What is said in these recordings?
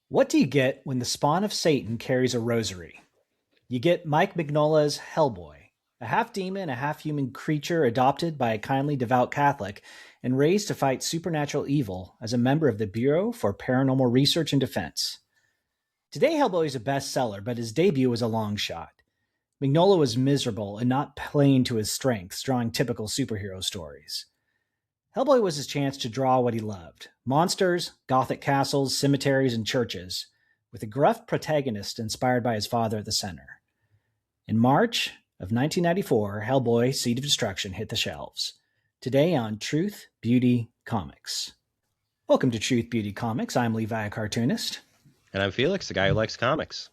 What do you get when the spawn of Satan carries a rosary? You get Mike Mignola's Hellboy, a half demon, a half human creature adopted by a kindly devout Catholic and raised to fight supernatural evil as a member of the Bureau for Paranormal Research and Defense. Today, Hellboy is a bestseller, but his debut was a long shot. Mignola was miserable and not playing to his strengths, drawing typical superhero stories. Hellboy was his chance to draw what he loved: monsters, gothic castles, cemeteries, and churches, with a gruff protagonist inspired by his father at the center. In March of 1994, Hellboy, Seed of Destruction hit the shelves. Today on Truth, Beauty, Comics. Welcome to Truth, Beauty, Comics. I'm Levi, a cartoonist. And I'm Felix, the guy who likes comics.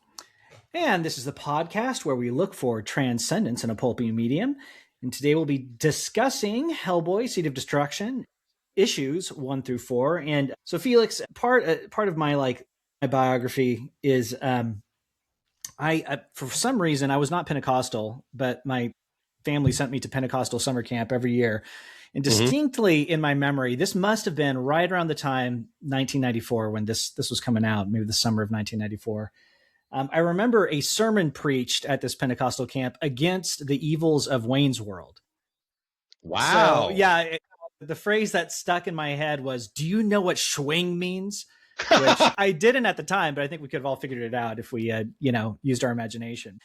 And this is the podcast where we look for transcendence in a pulpy medium. And today we'll be discussing Hellboy, Seed of Destruction, issues 1 through 4. And so, Felix, part of my biography is I for some reason I was not Pentecostal, but my family sent me to Pentecostal summer camp every year. And distinctly in my memory, this must have been right around the time 1994 when this was coming out, maybe the summer of 1994. I remember a sermon preached at this Pentecostal camp against the evils of Wayne's World. Wow. So, yeah, the phrase that stuck in my head was, "Do you know what schwing means?" Which I didn't at the time, but I think we could have all figured it out if we had, used our imagination.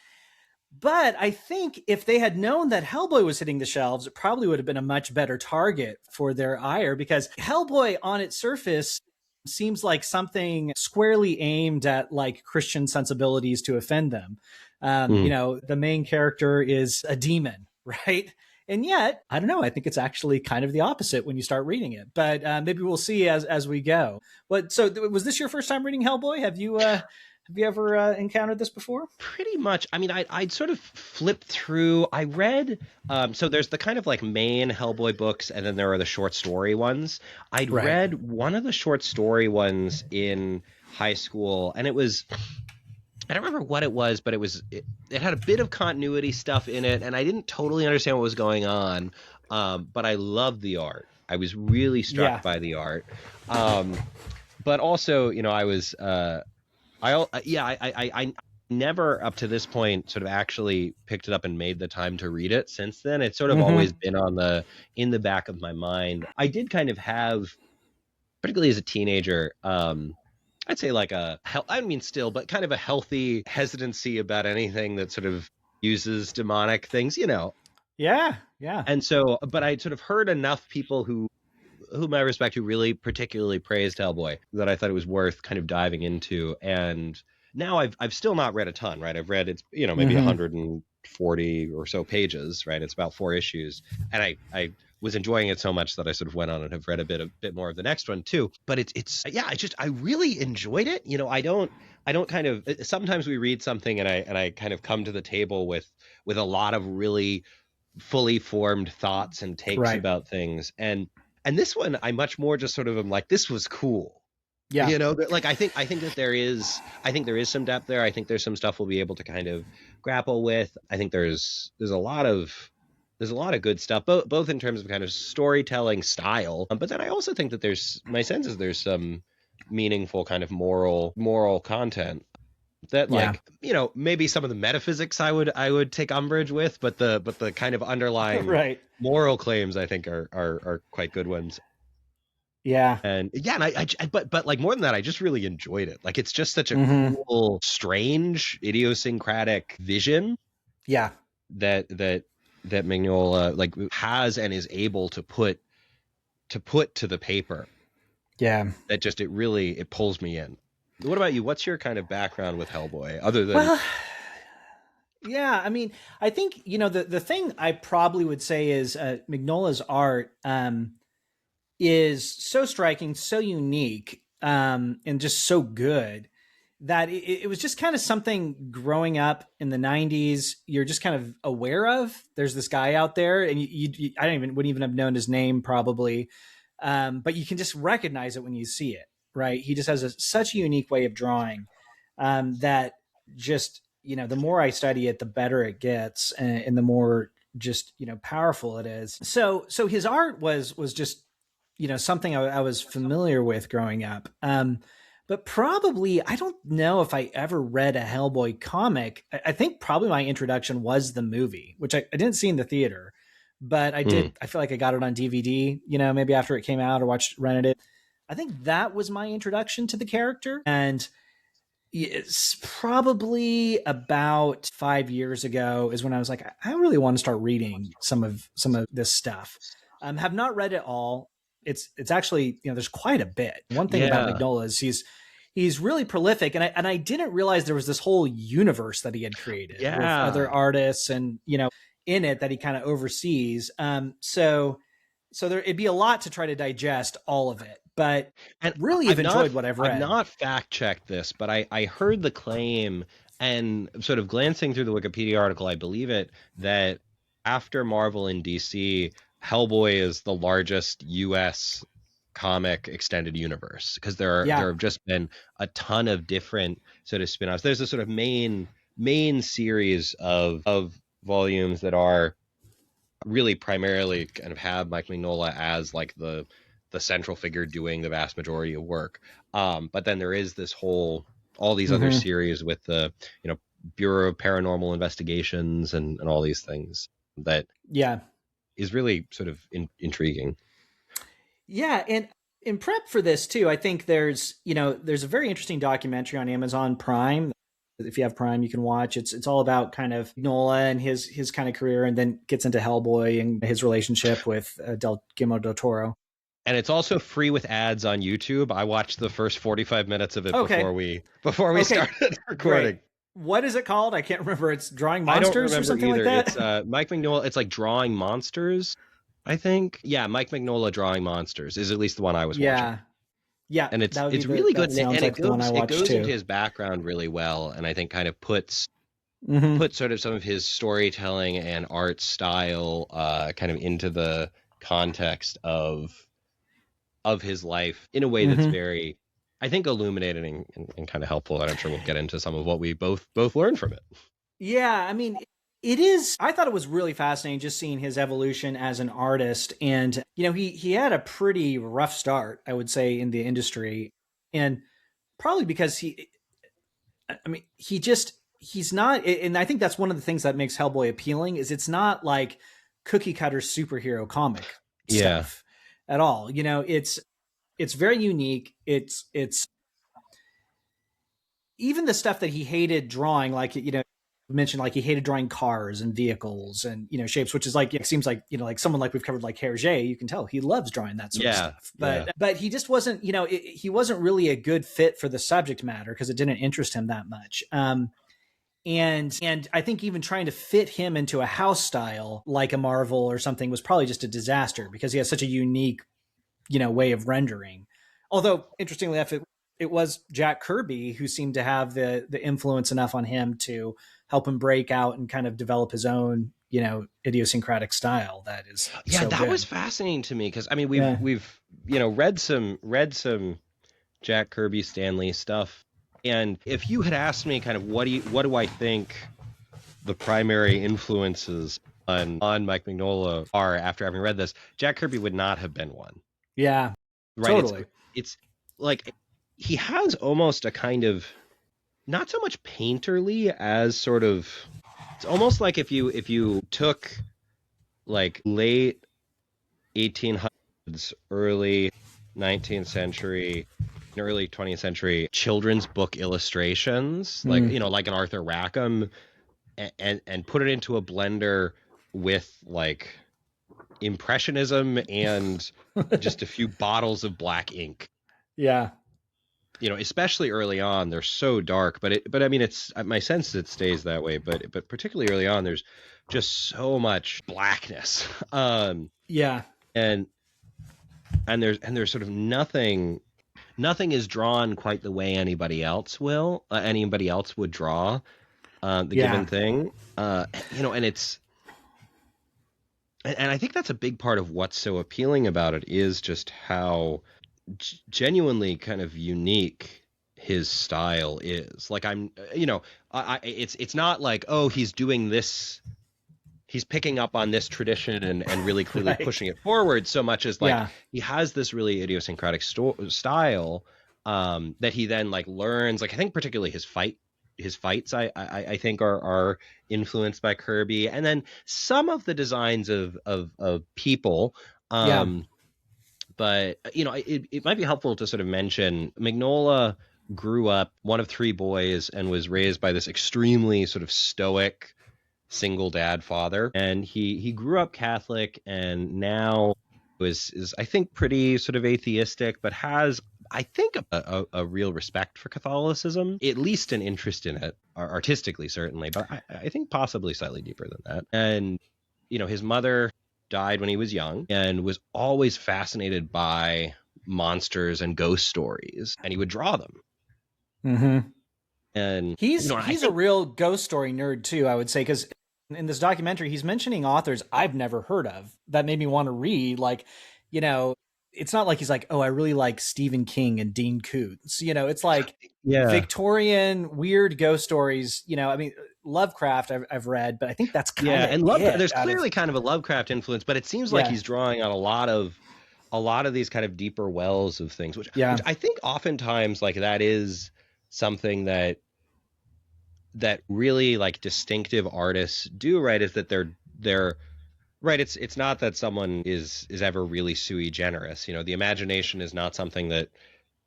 But I think if they had known that Hellboy was hitting the shelves, it probably would have been a much better target for their ire, because Hellboy on its surface seems like something squarely aimed at Christian sensibilities to offend them. The main character is a demon, right? And yet, I don't know, I think it's actually kind of the opposite when you start reading it. But maybe we'll see as we go. So was this your first time reading Hellboy? Have you ever encountered this before? Pretty much. I mean, I'd sort of flipped through. I read, so there's the kind of main Hellboy books, and then there are the short story ones. I'd read one of the short story ones in high school, and it was, I don't remember what it was, but it had a bit of continuity stuff in it, and I didn't totally understand what was going on, but I loved the art. I was really struck by the art. But also, I was... I never up to this point sort of actually picked it up and made the time to read it since then. It's sort of always been in the back of my mind. I did kind of have, particularly as a teenager, I'd say but kind of a healthy hesitancy about anything that sort of uses demonic things, Yeah. And so, but I'd sort of heard enough people whom I respect, who really particularly praised Hellboy, that I thought it was worth kind of diving into. And now I've still not read a ton, right? I've read, it's, maybe 140 or so pages, right? It's about 4 issues. And I was enjoying it so much that I sort of went on and have read a bit more of the next one too. But I really enjoyed it. I don't kind of, sometimes we read something and I kind of come to the table with a lot of really fully formed thoughts and takes about things. And this one, I much more just sort of am like, this was cool. Yeah. I think that there is some depth there. I think there's some stuff we'll be able to kind of grapple with. I think there's a lot of good stuff, both in terms of kind of storytelling style. But then I also think that there's some meaningful kind of moral content that maybe some of the metaphysics I would take umbrage with, but the kind of underlying moral claims I think are quite good ones. Yeah. And but more than that, I just really enjoyed it. It's just such a cool, strange, idiosyncratic vision. Yeah. That Mignola has and is able to put to the paper. Yeah. That just it pulls me in. What about you? What's your kind of background with Hellboy, other than... Yeah, I mean, I think, the thing I probably would say is Mignola's art is so striking, so unique, and just so good that it was just kind of something growing up in the 90s you're just kind of aware of. There's this guy out there, and I wouldn't even have known his name probably, but you can just recognize it when you see it. Right. He just has such a unique way of drawing that just, the more I study it, the better it gets, and the more just, powerful it is. So his art was just, something I was familiar with growing up. but probably I don't know if I ever read a Hellboy comic. I think probably my introduction was the movie, which I didn't see in the theater, but I Mm. did. I feel like I got it on DVD, maybe after it came out or rented it. I think that was my introduction to the character. And it's probably about 5 years ago is when I was like, I really want to start reading some of this stuff. Have not read it all. It's actually, there's quite a bit. One thing about Yeah. Mignola is he's really prolific, and I didn't realize there was this whole universe that he had created with other Yeah. artists and in it that he kind of oversees. So there it'd be a lot to try to digest all of it, but And really have enjoyed what I've I've read. not fact checked this, but I heard the claim and sort of glancing through the Wikipedia article, I believe it, that after Marvel and DC, Hellboy is the largest US comic extended universe because there Yeah. have just been a ton of different sort of spin-offs. There's a sort of main series of volumes that are really primarily kind of have Mike Mignola as like the central figure doing the vast majority of work. But then there is all these other series with the, Bureau of Paranormal Investigations and all these things that is really sort of intriguing. Yeah. And in prep for this too, I think there's a very interesting documentary on Amazon Prime. If you have Prime, you can watch. It's all about kind of Nola and his kind of career, and then gets into Hellboy and his relationship with Guillermo del Toro. And it's also free with ads on YouTube. I watched the first 45 minutes of it before we started recording. Great. What is it called? I can't remember. It's Drawing Monsters or something either. like that. It's Mike Mignola. It's like Drawing Monsters, I think. Yeah, Mike Mignola Drawing Monsters is at least the one I was watching. Yeah, and it's really good, and it goes into his background really well, and I think kind of puts sort of some of his storytelling and art style kind of into the context of his life in a way that's very, I think, illuminating and kind of helpful. And I'm sure we'll get into some of what we both learned from it. Yeah, I mean, it is. I thought it was really fascinating just seeing his evolution as an artist. And, he had a pretty rough start, I would say, in the industry. And probably because he's not, and I think that's one of the things that makes Hellboy appealing is it's not like cookie cutter superhero comic stuff at all. It's very unique. It's even the stuff that he hated drawing, like, mentioned, like he hated drawing cars and vehicles and shapes, which is like, it seems like like someone like we've covered, like Hergé, you can tell he loves drawing that sort of stuff, but he just wasn't he wasn't really a good fit for the subject matter because it didn't interest him that much. And I think even trying to fit him into a house style like a Marvel or something was probably just a disaster because he has such a unique way of rendering. Although interestingly enough, it was Jack Kirby who seemed to have the influence enough on him to help him break out and kind of develop his own, idiosyncratic style. That is, that was fascinating to me because I mean we've read some Jack Kirby, Stan Lee stuff, and if you had asked me kind of what do I think the primary influences on Mike Mignola are after having read this, Jack Kirby would not have been one. Yeah, right. Totally. It's like he has almost a kind of, not so much painterly as sort of, it's almost like if you took like late 1800s, early 19th century, early 20th century children's book illustrations, like like an Arthur Rackham, and put it into a blender with like impressionism and just a few bottles of black ink. Yeah. Especially early on, they're so dark, but I mean, it's my sense it stays that way, but particularly early on, there's just so much blackness. And there's sort of nothing is drawn quite the way anybody else would draw the given thing. And it's, and I think that's a big part of what's so appealing about it is just how genuinely kind of unique his style is. Like it's not like, oh, he's doing this, he's picking up on this tradition and really clearly pushing it forward so much as like he has this really idiosyncratic style, that he then like learns. Like I think particularly his fights I think are influenced by Kirby, and then some of the designs of people. Yeah. But it might be helpful to sort of mention Mignola grew up one of three boys and was raised by this extremely sort of stoic single dad father, and he grew up Catholic and now is I think pretty sort of atheistic, but has I think a real respect for Catholicism, at least an interest in it, artistically certainly, but I think possibly slightly deeper than that. And his mother died when he was young and was always fascinated by monsters and ghost stories, and he would draw them. Mm-hmm. And He's I a think, real ghost story nerd too, I would say, because in this documentary he's mentioning authors I've never heard of that made me want to read. Like, it's not like he's like, oh, I really like Stephen King and Dean Koontz. It's like yeah, Victorian weird ghost stories. I mean, Lovecraft I've read, but I think that's kind yeah, of and it. There's clearly kind of a Lovecraft influence, but it seems like Yeah. he's drawing on a lot of these kind of deeper wells of things, which Yeah. I think oftentimes like that is something that really like distinctive artists do, right? Is that they're right. It's not that someone is ever really sui generis. The imagination is not something that,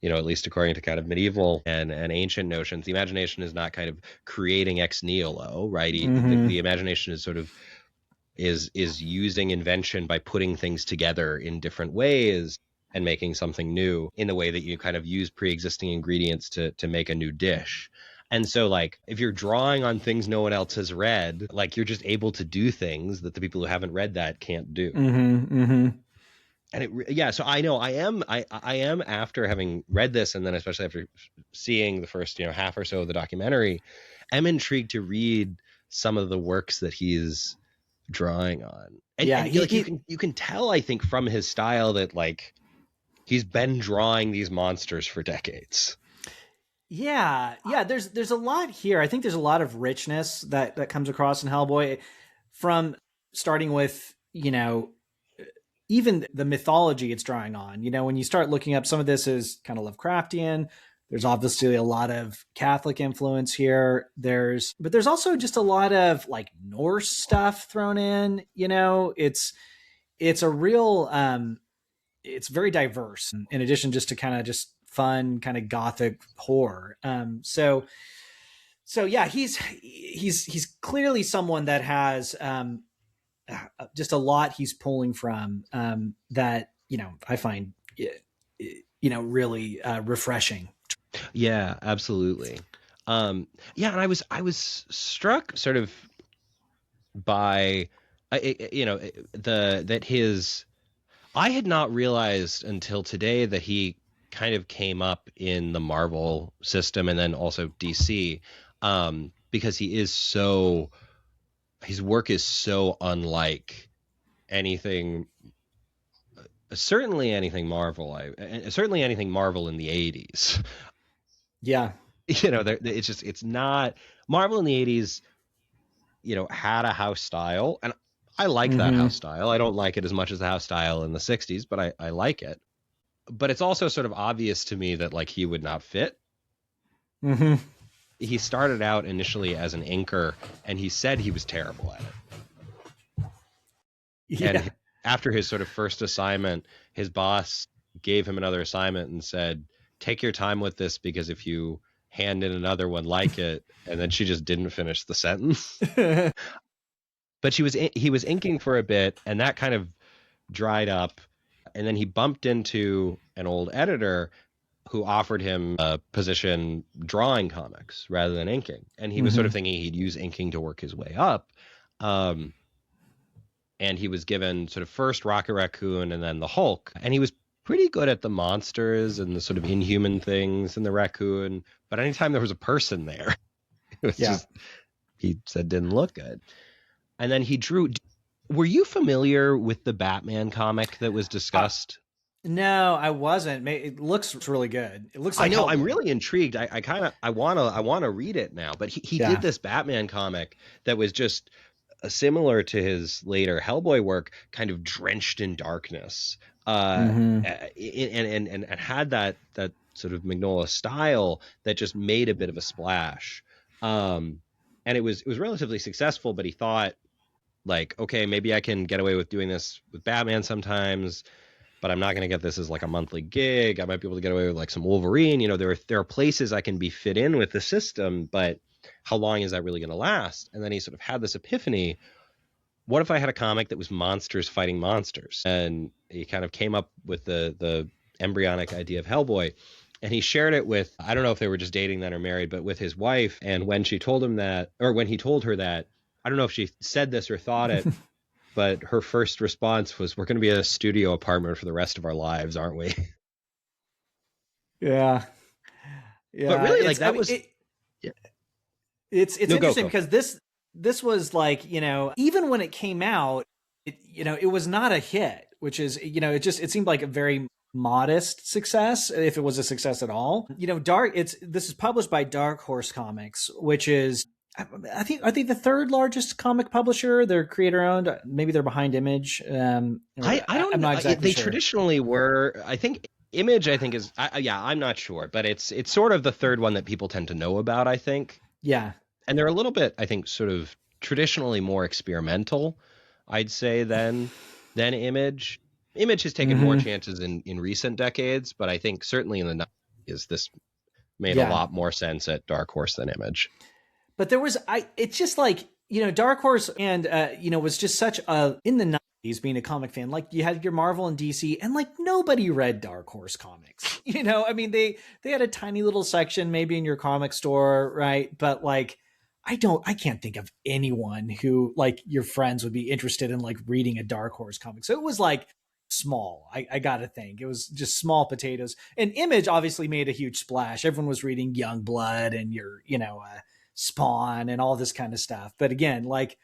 at least according to kind of medieval and ancient notions, the imagination is not kind of creating ex nihilo, right? Mm-hmm. The imagination is sort of is using invention by putting things together in different ways and making something new in the way that you kind of use pre-existing ingredients to make a new dish. And so like if you're drawing on things no one else has read, like you're just able to do things that the people who haven't read that can't do. Mm-hmm. Mm-hmm. And so I know I am after having read this, and then especially after seeing the first half or so of the documentary, I'm intrigued to read some of the works that he's drawing on. And, Yeah, you can tell, I think, from his style that like he's been drawing these monsters for decades. Yeah, there's a lot here. I think there's a lot of richness that comes across in Hellboy, from starting with even the mythology it's drawing on. When you start looking up, some of this is kind of Lovecraftian. There's obviously a lot of Catholic influence here. But there's also just a lot of like Norse stuff thrown in. It's a real it's very diverse, in addition just to kind of just fun kind of gothic horror. So yeah, he's clearly someone that has just a lot he's pulling from, that I find really refreshing. Yeah, absolutely. Yeah, and I was struck sort of by the that his I had not realized until today that he kind of came up in the Marvel system and then also DC, because his work is so unlike anything, certainly anything Marvel. Certainly anything Marvel in the 80s. Yeah. It's not Marvel in the 80s. Had a house style, and I like that Mm-hmm. house style. I don't like it as much as the house style in the 60s, but I like it. But it's also sort of obvious to me that like he would not fit. Mm-hmm. He started out initially as an inker, and he said he was terrible at it. Yeah. And after his sort of first assignment, his boss gave him another assignment and said, take your time with this, because if you hand in another one like it, and then she just didn't finish the sentence. But he was inking for a bit, and that kind of dried up. And then he bumped into an old editor who offered him a position drawing comics rather than inking. And he was sort of thinking he'd use inking to work his way up. And he was given sort of first Rocket Raccoon and then the Hulk. And he was pretty good at the monsters and the sort of inhuman things and the raccoon. But anytime there was a person there, it was just, he said, didn't look good. And then he drew. Were you familiar with the Batman comic that was discussed? No, I wasn't. It looks really good. It looks like I know. Hellboy. I'm really intrigued. I wanna read it now. But he did this Batman comic that was just similar to his later Hellboy work, kind of drenched in darkness, and had that sort of Mignola style that just made a bit of a splash. And it was relatively successful, but he thought, like, okay, maybe I can get away with doing this with Batman sometimes, but I'm not going to get this as like a monthly gig. I might be able to get away with like some Wolverine. You know, there are places I can be fit in with the system, but how long is that really going to last? And then he sort of had this epiphany. What if I had a comic that was monsters fighting monsters? And he kind of came up with the embryonic idea of Hellboy. And he shared it with, I don't know if they were just dating then or married, but with his wife. And when she told him that, or when he told her that, I don't know if she said this or thought it, but her first response was, "We're going to be in a studio apartment for the rest of our lives, aren't we?" Yeah. Yeah. But really, like, that was... Yeah. It's No, interesting go. because this was like, you know, even when it came out, it was not a hit, which is, you know, it seemed like a very modest success, if it was a success at all. You know, this is published by Dark Horse Comics, which is, I think the third largest comic publisher. They're creator owned. Maybe they're behind Image. I don't I'm know. not exactly They sure. traditionally were. I think Image, I think, is... yeah, I'm not sure, but it's sort of the third one that people tend to know about, I think. Yeah. And they're a little bit, I think, sort of traditionally more experimental, I'd say, than Image. Image has taken more chances in recent decades, but I think certainly in the 90s, this made a lot more sense at Dark Horse than Image. But it's just like, you know, Dark Horse and, you know, was just such a, in the 90s, being a comic fan, like you had your Marvel and DC, and like nobody read Dark Horse comics, you know, I mean, they had a tiny little section maybe in your comic store, right? But like, I can't think of anyone who, like, your friends would be interested in like reading a Dark Horse comic. So it was like small. I gotta think it was just small potatoes. And Image obviously made a huge splash. Everyone was reading Youngblood and Spawn and all this kind of stuff. But again, like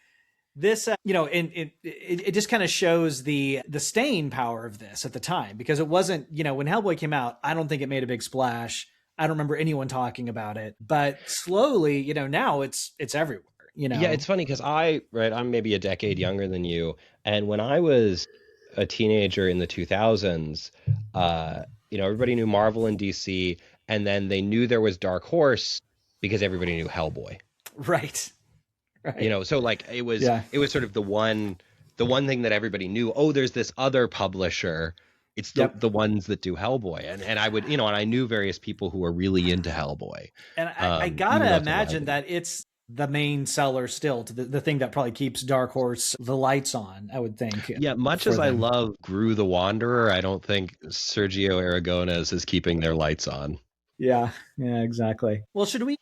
this, you know, and it just kind of shows the staying power of this at the time, because it wasn't, you know, when Hellboy came out, I don't think it made a big splash. I don't remember anyone talking about it, but slowly, you know, now it's everywhere, you know? Yeah, it's funny because I'm maybe a decade younger than you. And when I was a teenager in the 2000s, you know, everybody knew Marvel and DC, and then they knew there was Dark Horse because everybody knew Hellboy. Right. You know, so like it was sort of the one thing that everybody knew. Oh, there's this other publisher. It's the ones that do Hellboy. And I would, you know, and I knew various people who were really into Hellboy. And I gotta imagine that it's the main seller still, to the thing that probably keeps Dark Horse the lights on, I would think. Yeah, much as I love Gru the Wanderer, I don't think Sergio Aragonés is keeping their lights on. Yeah, exactly. Well, should we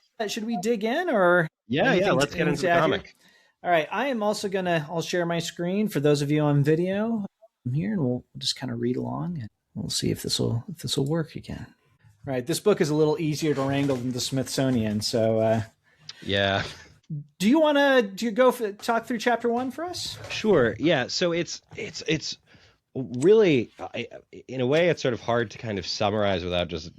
dig in, or yeah, let's get into the comic. All right, I'll share my screen for those of you on video here, and we'll just kind of read along, and we'll see if this will work again. All right, this book is a little easier to wrangle than the Smithsonian, so yeah. Do you want to talk through chapter 1 for us? Sure. Yeah. So it's really, in a way, it's sort of hard to kind of summarize without just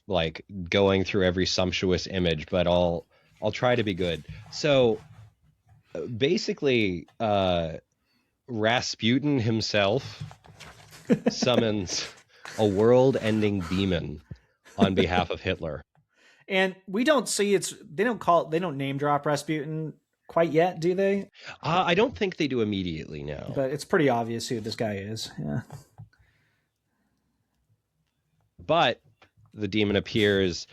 like going through every sumptuous image, but I'll try to be good. So basically, Rasputin himself summons a world-ending demon on behalf of Hitler. And we don't see they don't name drop Rasputin quite yet, do they? I don't think they do immediately, no. But it's pretty obvious who this guy is. Yeah. But the demon appears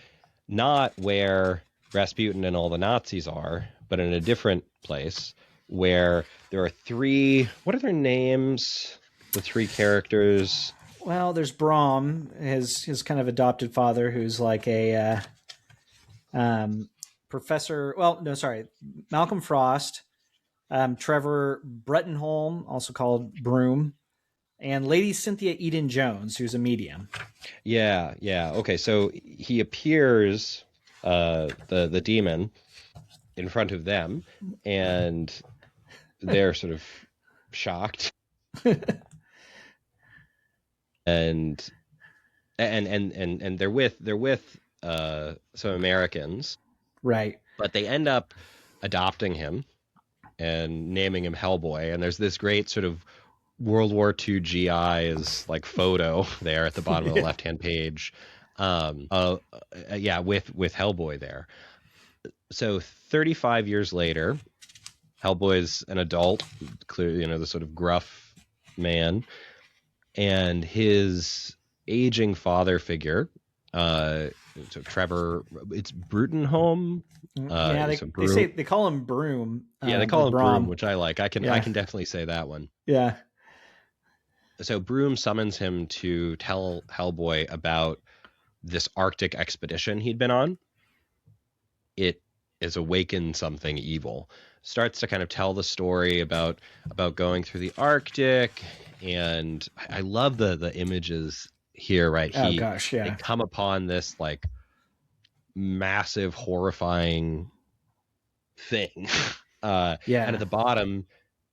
not where Rasputin and all the Nazis are, but in a different place where there are three... What are their names? The three characters? Well, there's Brom, his kind of adopted father, who's like a... Professor, Malcolm Frost, Trevor Brettenholm, also called Broom, and Lady Cynthia Eden Jones, who's a medium. Yeah. Okay, so he appears, the demon, in front of them, and they're sort of shocked. and they're with some Americans, right? But they end up adopting him and naming him Hellboy. And there's this great sort of World War II GI's like photo there at the bottom of the left-hand page. Yeah, with Hellboy there. So 35 years later, Hellboy's an adult, clearly, the sort of gruff man, and his aging father figure, so Trevor, it's Brutenholm. Yeah, So they Broom. say they call him Broom, Yeah, they or call him Broom, Brom. which I like. I Yeah, can definitely say that one. yeah, So Broom summons him to tell Hellboy about this Arctic expedition he'd been on. It has awakened something evil. Starts to kind of tell the story about going through the Arctic, and I love the images here. Right, oh gosh, they yeah, come upon this like massive, horrifying thing, and at yeah, the bottom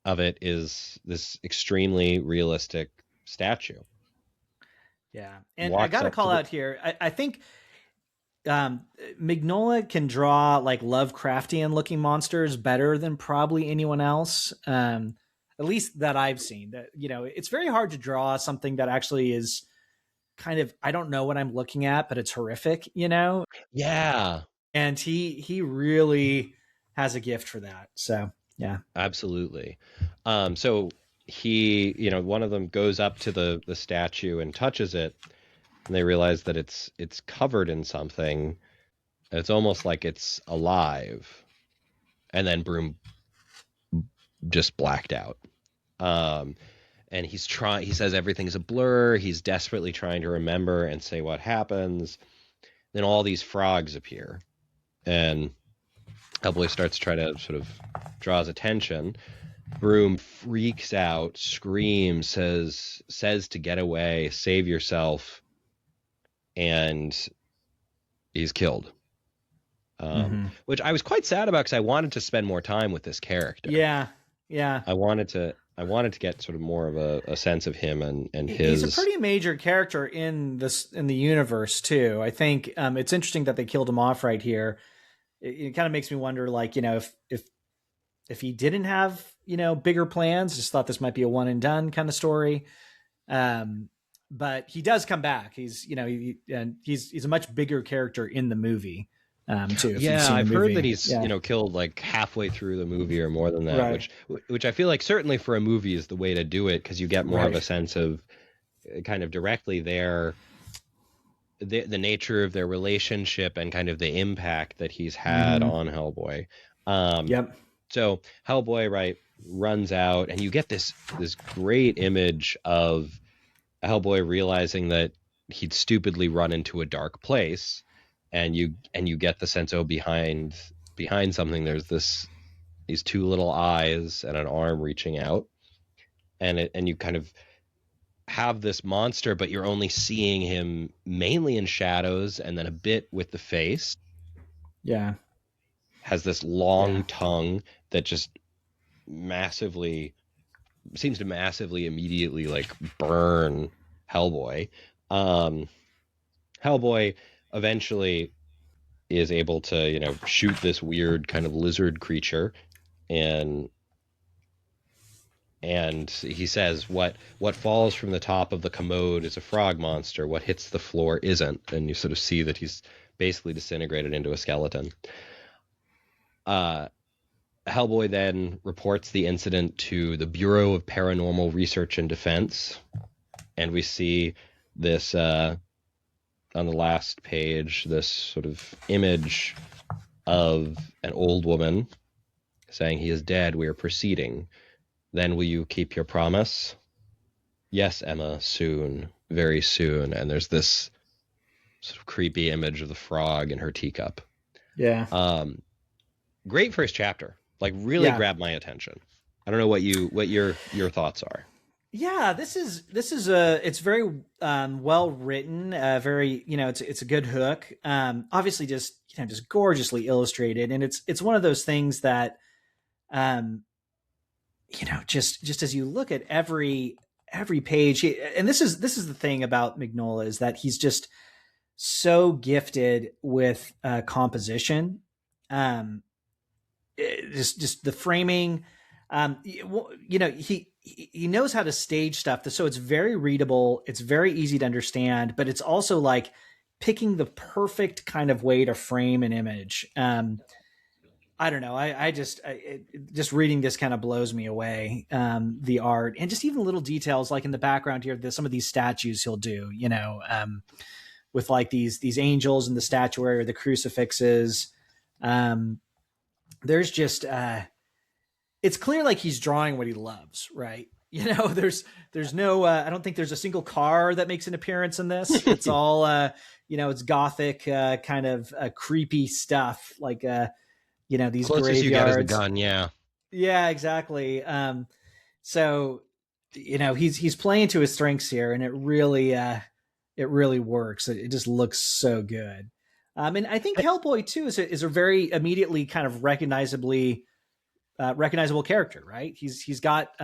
of it is this extremely realistic statue. yeah. And I Walks gotta up to call the out here, I think Mignola can draw like Lovecraftian looking monsters better than probably anyone else. At least that I've seen. That, it's very hard to draw something that actually is kind of, I don't know what I'm looking at, but it's horrific. Yeah, And he really has a gift for that. So yeah, absolutely. So one of them goes up to the statue and touches it, and they realize that it's covered in something. It's almost like it's alive. And then Broom just blacked out. Um, and he says everything's a blur. He's desperately trying to remember and say what happens. Then all these frogs appear, and Hellboy starts to try to sort of draw his attention. Broom freaks out, screams, says to get away, save yourself, and he's killed. Which I was quite sad about, because I wanted to spend more time with this character. yeah, yeah. I wanted to get sort of more of a sense of him and He's a his. pretty major character in the universe too. I think it's interesting that they killed him off right here. It kind of makes me wonder, like, if he didn't have bigger plans, just thought this might be a one and done kind of story. But he does come back. And he's a much bigger character in the movie too. If you've Yeah, seen the I've heard that movie, he's yeah, killed like halfway through the movie or more than that, right, which I feel like certainly for a movie is the way to do it, because you get more of a right, sense of kind of directly the nature of their relationship and kind of the impact that he's had on Hellboy. Um, yep, so Hellboy, right, runs out, and you get this great image of Hellboy realizing that he'd stupidly run into a dark place, and you get the sense, oh, behind something there's these two little eyes and an arm reaching out, and you kind of have this monster, but you're only seeing him mainly in shadows, and then a bit with the face. yeah, Has this yeah, long tongue that just massively seems to massively immediately like burn Hellboy. Um, Hellboy eventually is able to, shoot this weird kind of lizard creature, and he says, what falls from the top of the commode is a frog monster. What hits the floor isn't. And you sort of see that he's basically disintegrated into a skeleton. Hellboy then reports the incident to the Bureau of Paranormal Research and Defense, and we see this on the last page, this sort of image of an old woman saying, "He is dead. We are proceeding. Then will you keep your promise?" "Yes, Emma, soon, very soon." And there's this sort of creepy image of the frog in her teacup. yeah, Great first chapter. Like, really yeah. grabbed my attention. I don't know what your thoughts are. Yeah, this is a it's very well written, very, it's a good hook. Obviously just gorgeously illustrated, and it's one of those things that um just as you look at every page, and this is the thing about Mignola, is that he's just so gifted with composition. Um just the framing, he knows how to stage stuff, so it's very readable, it's very easy to understand, but it's also like picking the perfect kind of way to frame an image. I don't know. Just reading this kind of blows me away. The art and just even little details like in the background here, some of these statues he'll do, with like these angels and the statuary or the crucifixes. There's just, it's clear like he's drawing what he loves, right? There's no, I don't think there's a single car that makes an appearance in this. It's all, it's gothic, kind of creepy stuff like, these Closest you get is the graveyards. gun, yeah. Yeah, exactly. So, he's playing to his strengths here, and it really works. It just looks so good. And I think Hellboy too is a very immediately kind of recognizable character, right? He's got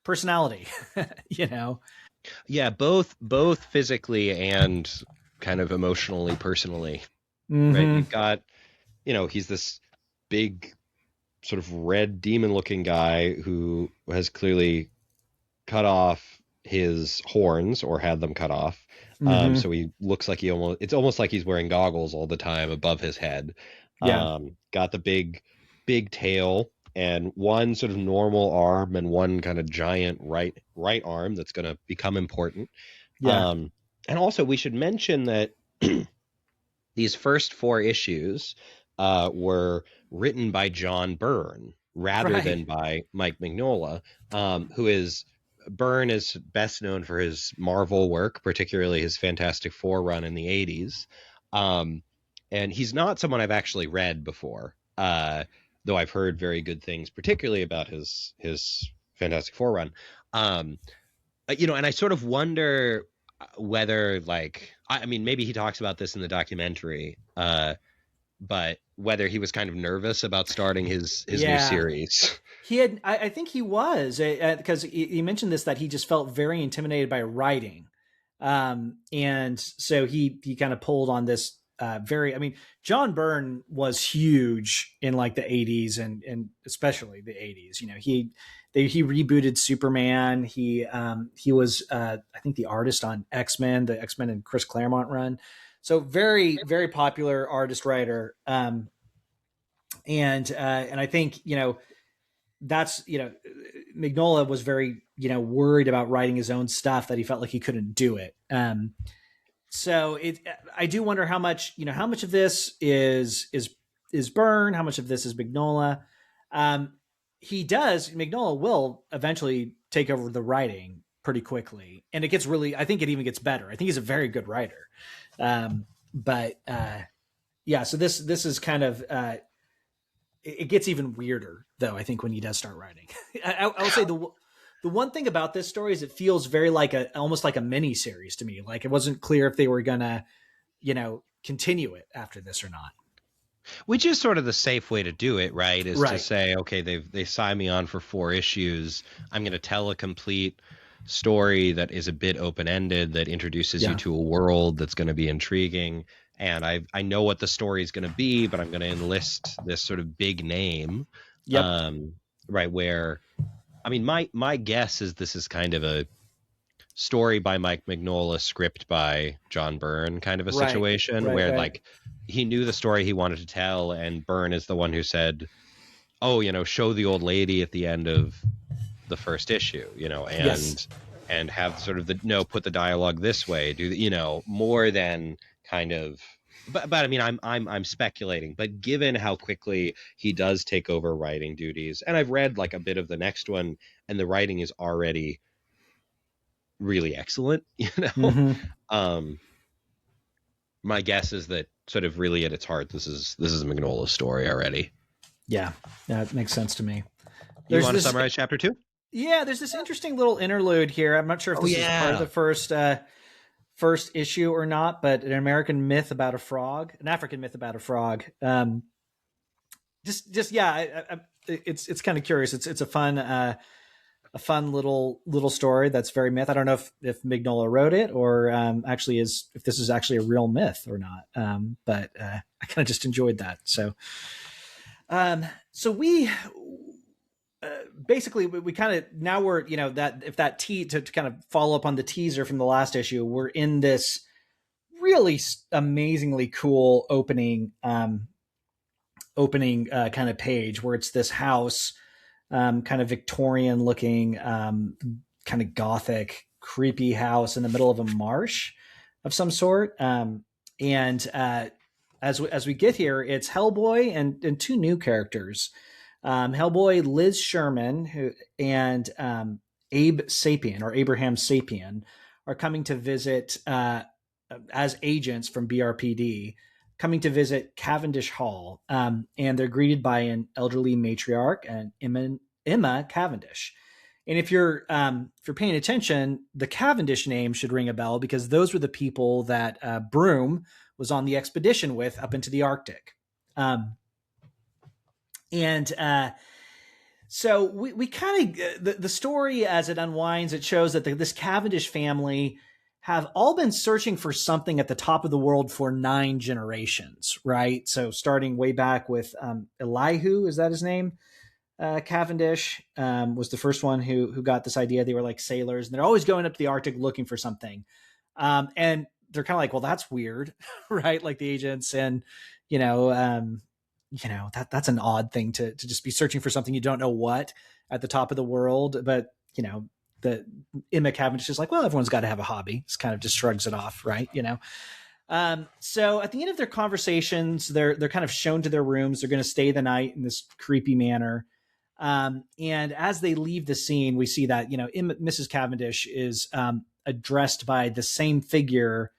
personality, Yeah, both physically and kind of emotionally, personally. Mm-hmm. Right? You've got, he's this big sort of red demon looking guy who has clearly cut off his horns or had them cut off. Mm-hmm. So he looks like it's almost like he's wearing goggles all the time above his head. Yeah. Got the big tail and one sort of normal arm and one kind of giant right arm that's going to become important. Yeah. And also we should mention that these first 4 issues were written by John Byrne rather than by Mike Mignola, Byrne is best known for his Marvel work, particularly his Fantastic Four run in the 80s. And he's not someone I've actually read before, though I've heard very good things, particularly about his Fantastic Four run. And I sort of wonder whether, like, I mean, maybe he talks about this in the documentary, but whether he was kind of nervous about starting his new series. I think he was, because he mentioned this, that he just felt very intimidated by writing. And so he kind of pulled on this John Byrne was huge in like the 80s and especially the 80s. He rebooted Superman. He was, I think, the artist on X-Men, the X-Men and Chris Claremont run. So very, very popular artist writer. And I think, that's, Mignola was very, worried about writing his own stuff, that he felt like he couldn't do it. So I do wonder how much of this is Byrne, how much of this is Mignola. Mignola will eventually take over the writing pretty quickly, and I think it even gets better. I think he's a very good writer. So this is kind of, it gets even weirder though, I think, when he does start writing. I'll say the one thing about this story is it feels very like almost like a mini series to me. Like it wasn't clear if they were gonna, continue it after this or not. Which is sort of the safe way to do it, right? Is to say, okay, they signed me on for 4 issues. I'm going to tell a complete story that is a bit open-ended, that introduces you to a world that's going to be intriguing. And I know what the story is going to be, but I'm going to enlist this sort of big name. Yep. Right, where, I mean, my guess is this is kind of a story by Mike Mignola, script by John Byrne kind of a situation, where like he knew the story he wanted to tell, and Byrne is the one who said, oh, show the old lady at the end of the first issue, and have sort of put the dialogue this way, do more than kind of, but I mean, I'm speculating, but given how quickly he does take over writing duties, and I've read like a bit of the next one, and the writing is already really excellent, Mm-hmm. My guess is that sort of really at its heart, this is Mignola's story already. Yeah, that makes sense to me. You want to summarize chapter 2? Yeah, there's this interesting little interlude here. I'm not sure if this is part of the first issue or not, but an African myth about a frog. It's kind of curious. It's a fun little story that's very myth. I don't know if Mignola wrote it or if this is actually a real myth or not. But I kind of just enjoyed that. So we basically we kind of, now we're, that if that to kind of follow up on the teaser from the last issue, we're in this really amazingly cool opening kind of page where it's this house, kind of Victorian looking, kind of gothic, creepy house in the middle of a marsh of some sort. As we get here, it's Hellboy and two new characters. Hellboy, Liz Sherman, and Abe Sapien, or Abraham Sapien, are coming to visit as agents from BRPD, coming to visit Cavendish Hall, and they're greeted by an elderly matriarch and Emma Cavendish. And if you're paying attention, the Cavendish name should ring a bell because those were the people that Broom was on the expedition with up into the Arctic. So we kind of, the story as it unwinds, it shows that this Cavendish family have all been searching for something at the top of the world for 9 generations, right? So starting way back with Elihu, is that his name? Cavendish was the first one who got this idea. They were like sailors, and they're always going up to the Arctic looking for something. And they're kind of like, well, that's weird, right? Like the agents, and that's an odd thing to just be searching for something you don't know what at the top of the world. But the Emma Cavendish is like, well, everyone's got to have a hobby. Just kind of just shrugs it off, right? So at the end of their conversations, they're kind of shown to their rooms. They're going to stay the night in this creepy manner. And as they leave the scene, we see that Mrs. Cavendish is addressed by the same figure,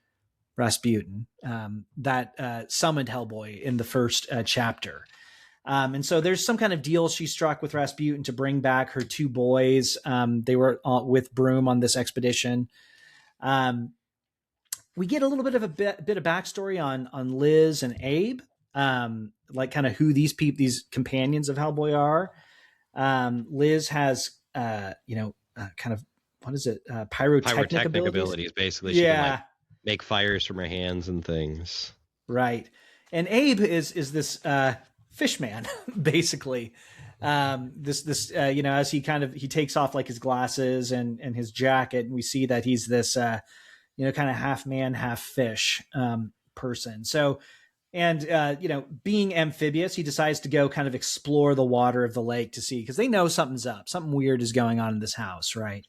Rasputin, that summoned Hellboy in the first chapter. And so there's some kind of deal she struck with Rasputin to bring back her 2 boys. They were with Broom on this expedition. We get a little bit of bit of backstory on Liz and Abe, like kind of who these companions of Hellboy are. Liz has, kind of, what is it? Pyrotechnic abilities, basically. She can like make fires from her hands and things. Right. And Abe is this fish man, basically. As he takes off like his glasses and his jacket, and we see that he's this, kind of half man, half fish person. So, and, being amphibious, he decides to go kind of explore the water of the lake to see, because they know something's up. Something weird is going on in this house, right?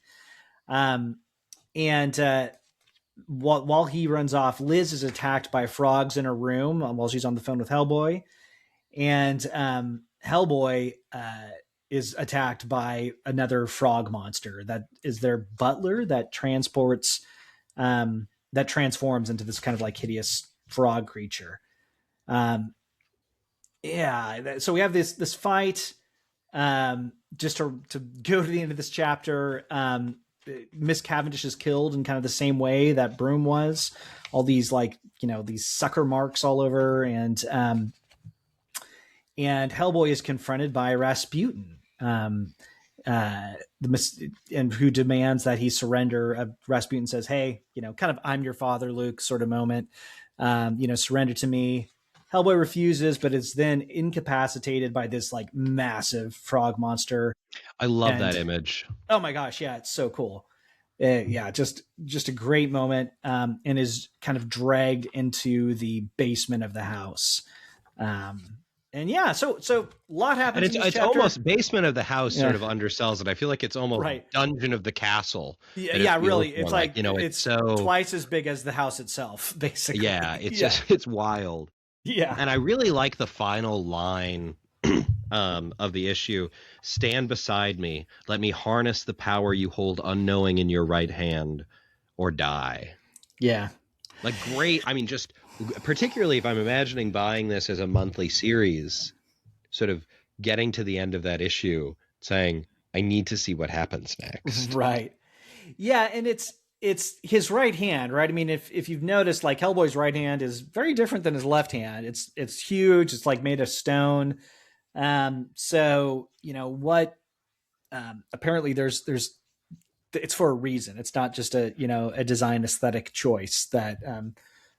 While he runs off, Liz is attacked by frogs in her room while she's on the phone with Hellboy. And Hellboy is attacked by another frog monster that is their butler that transforms into this kind of like hideous frog creature. So we have this fight. Just to go to the end of this chapter, Miss Cavendish is killed in kind of the same way that Broom was. All these these sucker marks all over, and Hellboy is confronted by Rasputin, and who demands that he surrender. Rasputin says, "Hey, kind of I'm your father, Luke," sort of moment. Surrender to me. Hellboy refuses, but is then incapacitated by this like massive frog monster. I love that image. Oh my gosh, yeah, it's so cool. Just a great moment, and is kind of dragged into the basement of the house. So a lot happens. And it's almost basement of the house sort of undersells it. I feel like it's almost dungeon of the castle. Yeah, really. It's like it's so twice as big as the house itself, basically. Yeah, it's wild. Yeah. And I really like the final line of the issue. Stand beside me. Let me harness the power you hold unknowing in your right hand, or die. Yeah. Like, great. I mean, just particularly if I'm imagining buying this as a monthly series, sort of getting to the end of that issue saying, I need to see what happens next. Right. Yeah. And it's his right hand, right? I mean, if you've noticed, like, Hellboy's right hand is very different than his left hand. It's huge. It's like made of stone. Apparently there's it's for a reason. It's not just a design aesthetic choice that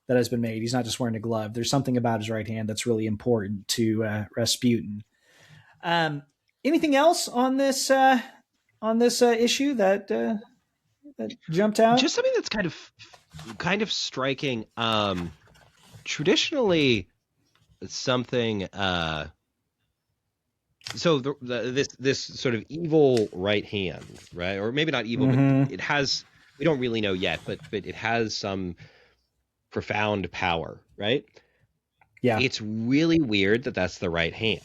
has been made. He's not just wearing a glove. There's something about his right hand that's really important to Rasputin. Anything else on this issue that jumped out? Just something that's kind of kind of striking. Traditionally, something. So this sort of evil right hand, right, or maybe not evil, but Mm-hmm. it has. We don't really know yet, but it has some profound power, right? Yeah. It's really weird that that's the right hand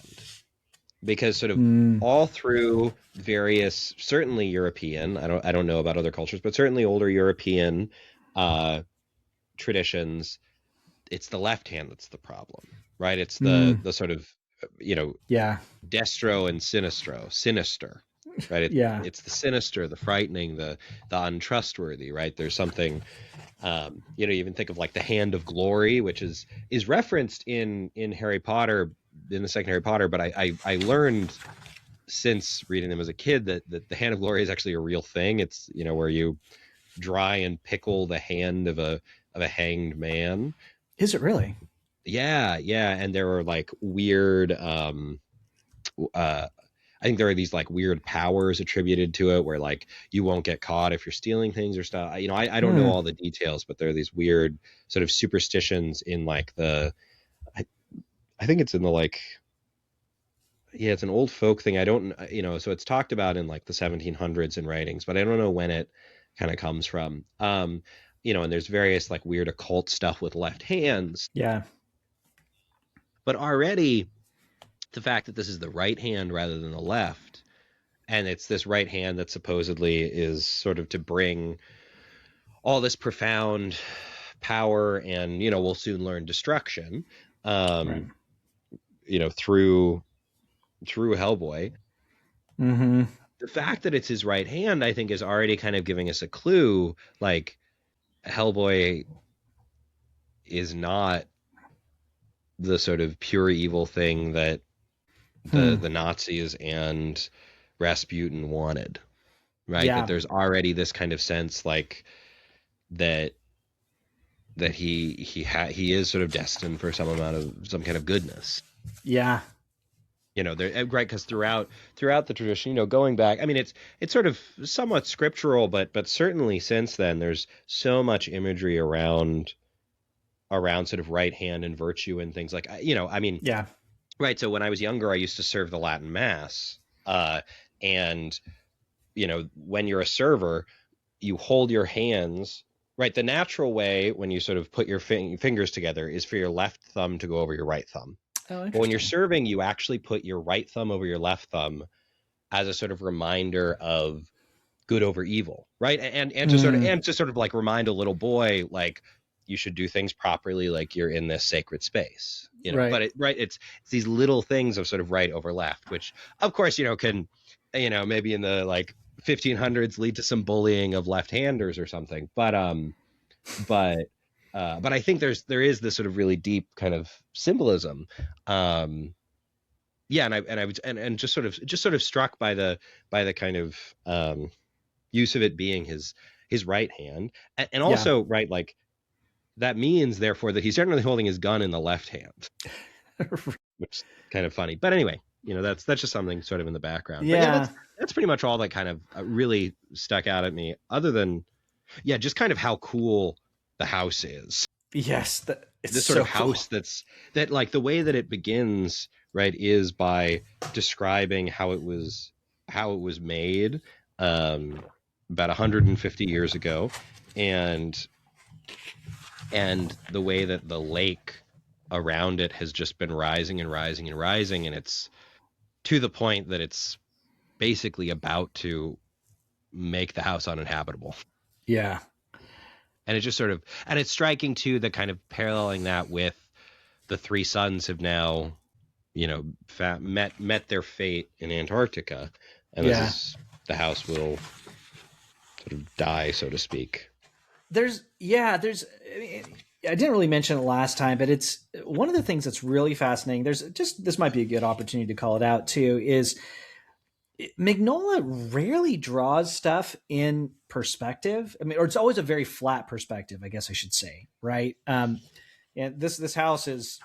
because sort of Mm. all through various, certainly European, I don't know about other cultures, but certainly older European uh, traditions, it's the left hand that's the problem, right? It's Mm. the sort of you know Yeah. destro and sinistro, sinister, right? Yeah. It's the sinister, the frightening, the untrustworthy, right? There's something, you even think of like the Hand of Glory, which is referenced in Harry Potter, in the second Harry Potter, but I learned since reading them as a kid that the Hand of Glory is actually a real thing. It's where you dry and pickle the hand of a hanged man. Is it really? Yeah, yeah, and there were like weird uh I think there are these like weird powers attributed to it where like you won't get caught if you're stealing things or stuff. I don't know Hmm. all the details, but there are these weird sort of superstitions in like I, I think it's in the like yeah, it's an old folk thing. I don't so it's talked about in like the 1700s in writings, but I don't know when it kind of comes from. And there's various like weird occult stuff with left hands, Yeah. but already the fact that this is the right hand rather than the left, and it's this right hand that supposedly is sort of to bring all this profound power and we'll soon learn destruction, Right. um through Hellboy. Mm-hmm. The fact that it's his right hand, I think, is already kind of giving us a clue. Like Hellboy is not the sort of pure evil thing that Hmm. the Nazis and Rasputin wanted, right? That Yeah. there's already this kind of sense like that he is sort of destined for some amount of some kind of goodness. Yeah. There, right? Because throughout the tradition, going back, I mean, it's sort of somewhat scriptural, but certainly since then, there's so much imagery around sort of right hand and virtue and things like, I mean, Yeah. right. So when I was younger, I used to serve the Latin Mass, and when you're a server, you hold your hands. Right, the natural way when you sort of put your fingers together is for your left thumb to go over your right thumb. Oh, But when you're interesting. serving, you actually put your right thumb over your left thumb as a sort of reminder of good over evil, right? Mm. And to sort of like remind a little boy like you should do things properly, like you're in this sacred space, Right. But it's these little things of sort of right over left, which of course can maybe in the like 1500s lead to some bullying of left-handers or something, but but I think there is this sort of really deep kind of symbolism. Yeah, and I was and just sort of struck by the kind of use of it being his right hand, and Yeah. also right like that means therefore that he's generally holding his gun in the left hand, which is kind of funny. But anyway, that's just something sort of in the background. But yeah, Yeah. that's pretty much all that kind of really stuck out at me. Other than yeah, just kind of how cool the house is. Yes. It's This sort of so cool. house that like the way that it begins right is by describing how it was made um about 150 years ago, and the way that the lake around it has just been rising and rising and rising, and it's to the point that it's basically about to make the house uninhabitable. Yeah. And it's just sort of, and it's striking too that kind of paralleling that with the three sons have now met their fate in Antarctica, and this Yeah. is the house will sort of die, so to speak. There's I mean, I didn't really mention it last time, but it's one of the things that's really fascinating. There's just this might be a good opportunity to call it out too. Is Mignola rarely draws stuff in perspective. I mean, or it's always a very flat perspective, I guess I should say, right? And this house is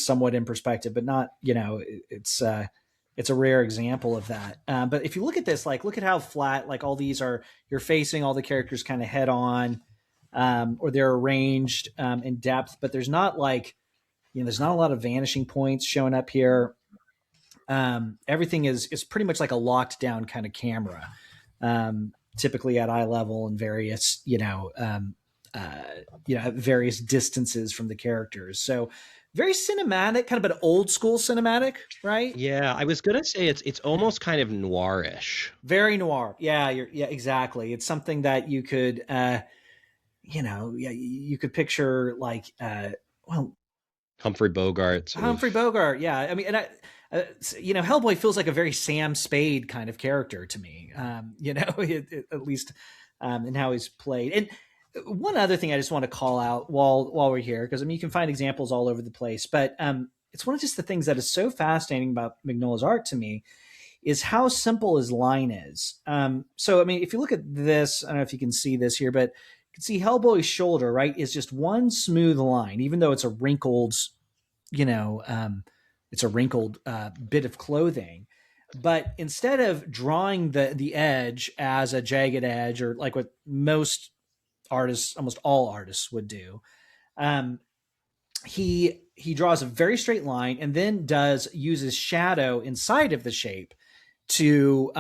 somewhat in perspective, but not it's a rare example of that. But if you look at this, like look at how flat like all these are. You're facing all the characters kind of head on. or they're arranged in depth, but there's not like, there's not a lot of vanishing points showing up here. Everything is pretty much like a locked down kind of camera, typically at eye level and various, various distances from the characters. So very cinematic, kind of an old school cinematic, right? Yeah, I was gonna say it's almost kind of noirish. Very noir. Yeah, exactly. It's something that you could, you could picture like, Humphrey Bogart. Humphrey Bogart. Yeah, I mean, and Hellboy feels like a very Sam Spade kind of character to me. At least in how he's played. And one other thing I just want to call out while we're here, because I mean, you can find examples all over the place, but it's one of just the things that is so fascinating about Mignola's art to me is how simple his line is. So, I mean, if you look at this, I don't know if you can see this here, but you can see Hellboy's shoulder, right, is just one smooth line, even though it's a wrinkled, bit of clothing. But instead of drawing the edge as a jagged edge, or like what most artists, almost all artists would do, he draws a very straight line and then uses shadow inside of the shape to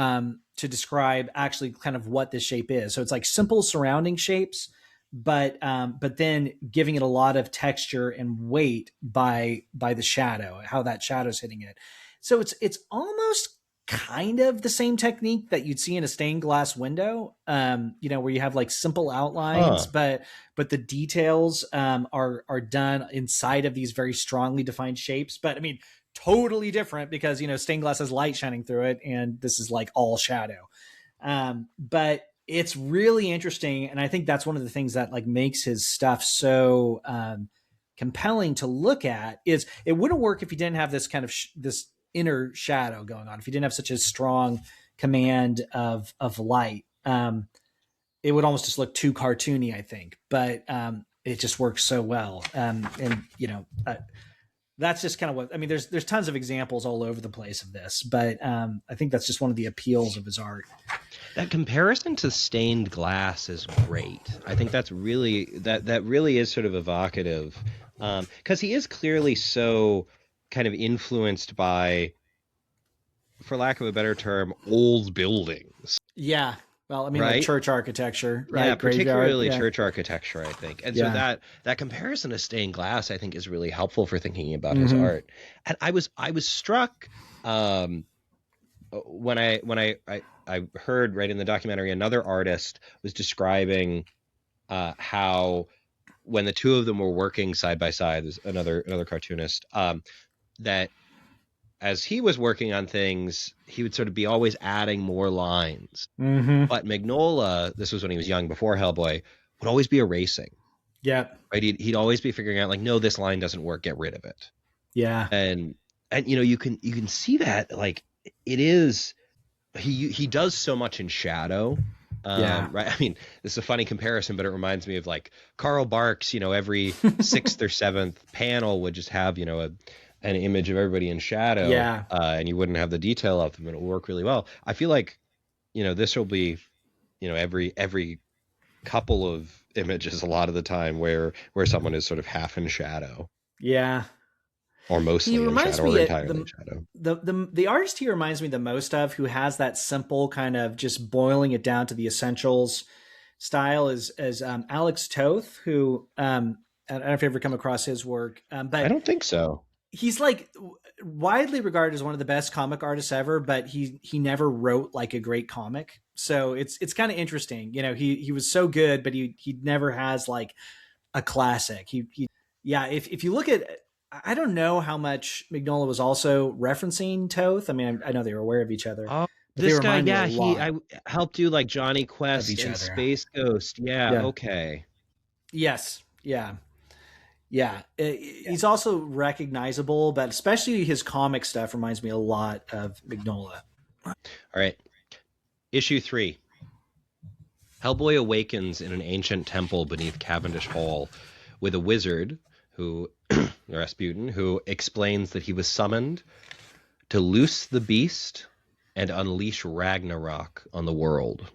describe actually kind of what this shape is. So it's like simple surrounding shapes, but then giving it a lot of texture and weight by the shadow, how that shadow's hitting it. So it's almost kind of the same technique that you'd see in a stained glass window, where you have like simple outlines, but the details are done inside of these very strongly defined shapes. But I mean, totally different because, stained glass has light shining through it, and this is like all shadow. But it's really interesting, and I think that's one of the things that like makes his stuff so compelling to look at. Is it wouldn't work if you didn't have this kind of this inner shadow going on. If you didn't have such a strong command of light, it would almost just look too cartoony, I think. But it just works so well, that's just kind of what I mean. There's tons of examples all over the place of this, but I think that's just one of the appeals of his art. That comparison to stained glass is great. I think that's really that really is sort of evocative, because he is clearly so kind of influenced by, for lack of a better term, old buildings. Yeah. Well, I mean, right? Like church architecture, right? Yeah, particularly Graveyard, church architecture, I think. And so that comparison to stained glass, I think, is really helpful for thinking about his art. And I was struck when I heard right in the documentary, another artist was describing how when the two of them were working side by side, there's another cartoonist, that as he was working on things, he would sort of be always adding more lines. But Mignola, this was when he was young, before Hellboy, would always be erasing. Yeah. Right. He'd always be figuring out like, no, this line doesn't work. Get rid of it. Yeah. And you can see that like it is. He does so much in shadow. Right. I mean, this is a funny comparison, but it reminds me of like Karl Barks. Every sixth or seventh panel would just have an image of everybody in shadow, and you wouldn't have the detail of them, and it will work really well. I feel like, this will be, every couple of images a lot of the time where someone is sort of half in shadow. Yeah. Or mostly in shadow, or entirely in shadow. The artist he reminds me the most of, who has that simple kind of just boiling it down to the essentials style, is Alex Toth, who I don't know if you ever come across his work, but I don't think so. He's like widely regarded as one of the best comic artists ever, but he never wrote like a great comic. So it's kind of interesting. He was so good, but he never has like a classic. If you look at, I don't know how much Mignola was also referencing Toth. I mean, I know they were aware of each other. Oh, this guy, I helped do like Johnny Quest and Space Ghost. Yeah. Okay. Yes. Yeah. Yeah, he's also recognizable, but especially his comic stuff reminds me a lot of Mignola. All right. Issue 3. Hellboy awakens in an ancient temple beneath Cavendish Hall with a wizard, Rasputin, who explains that he was summoned to loose the beast and unleash Ragnarok on the world.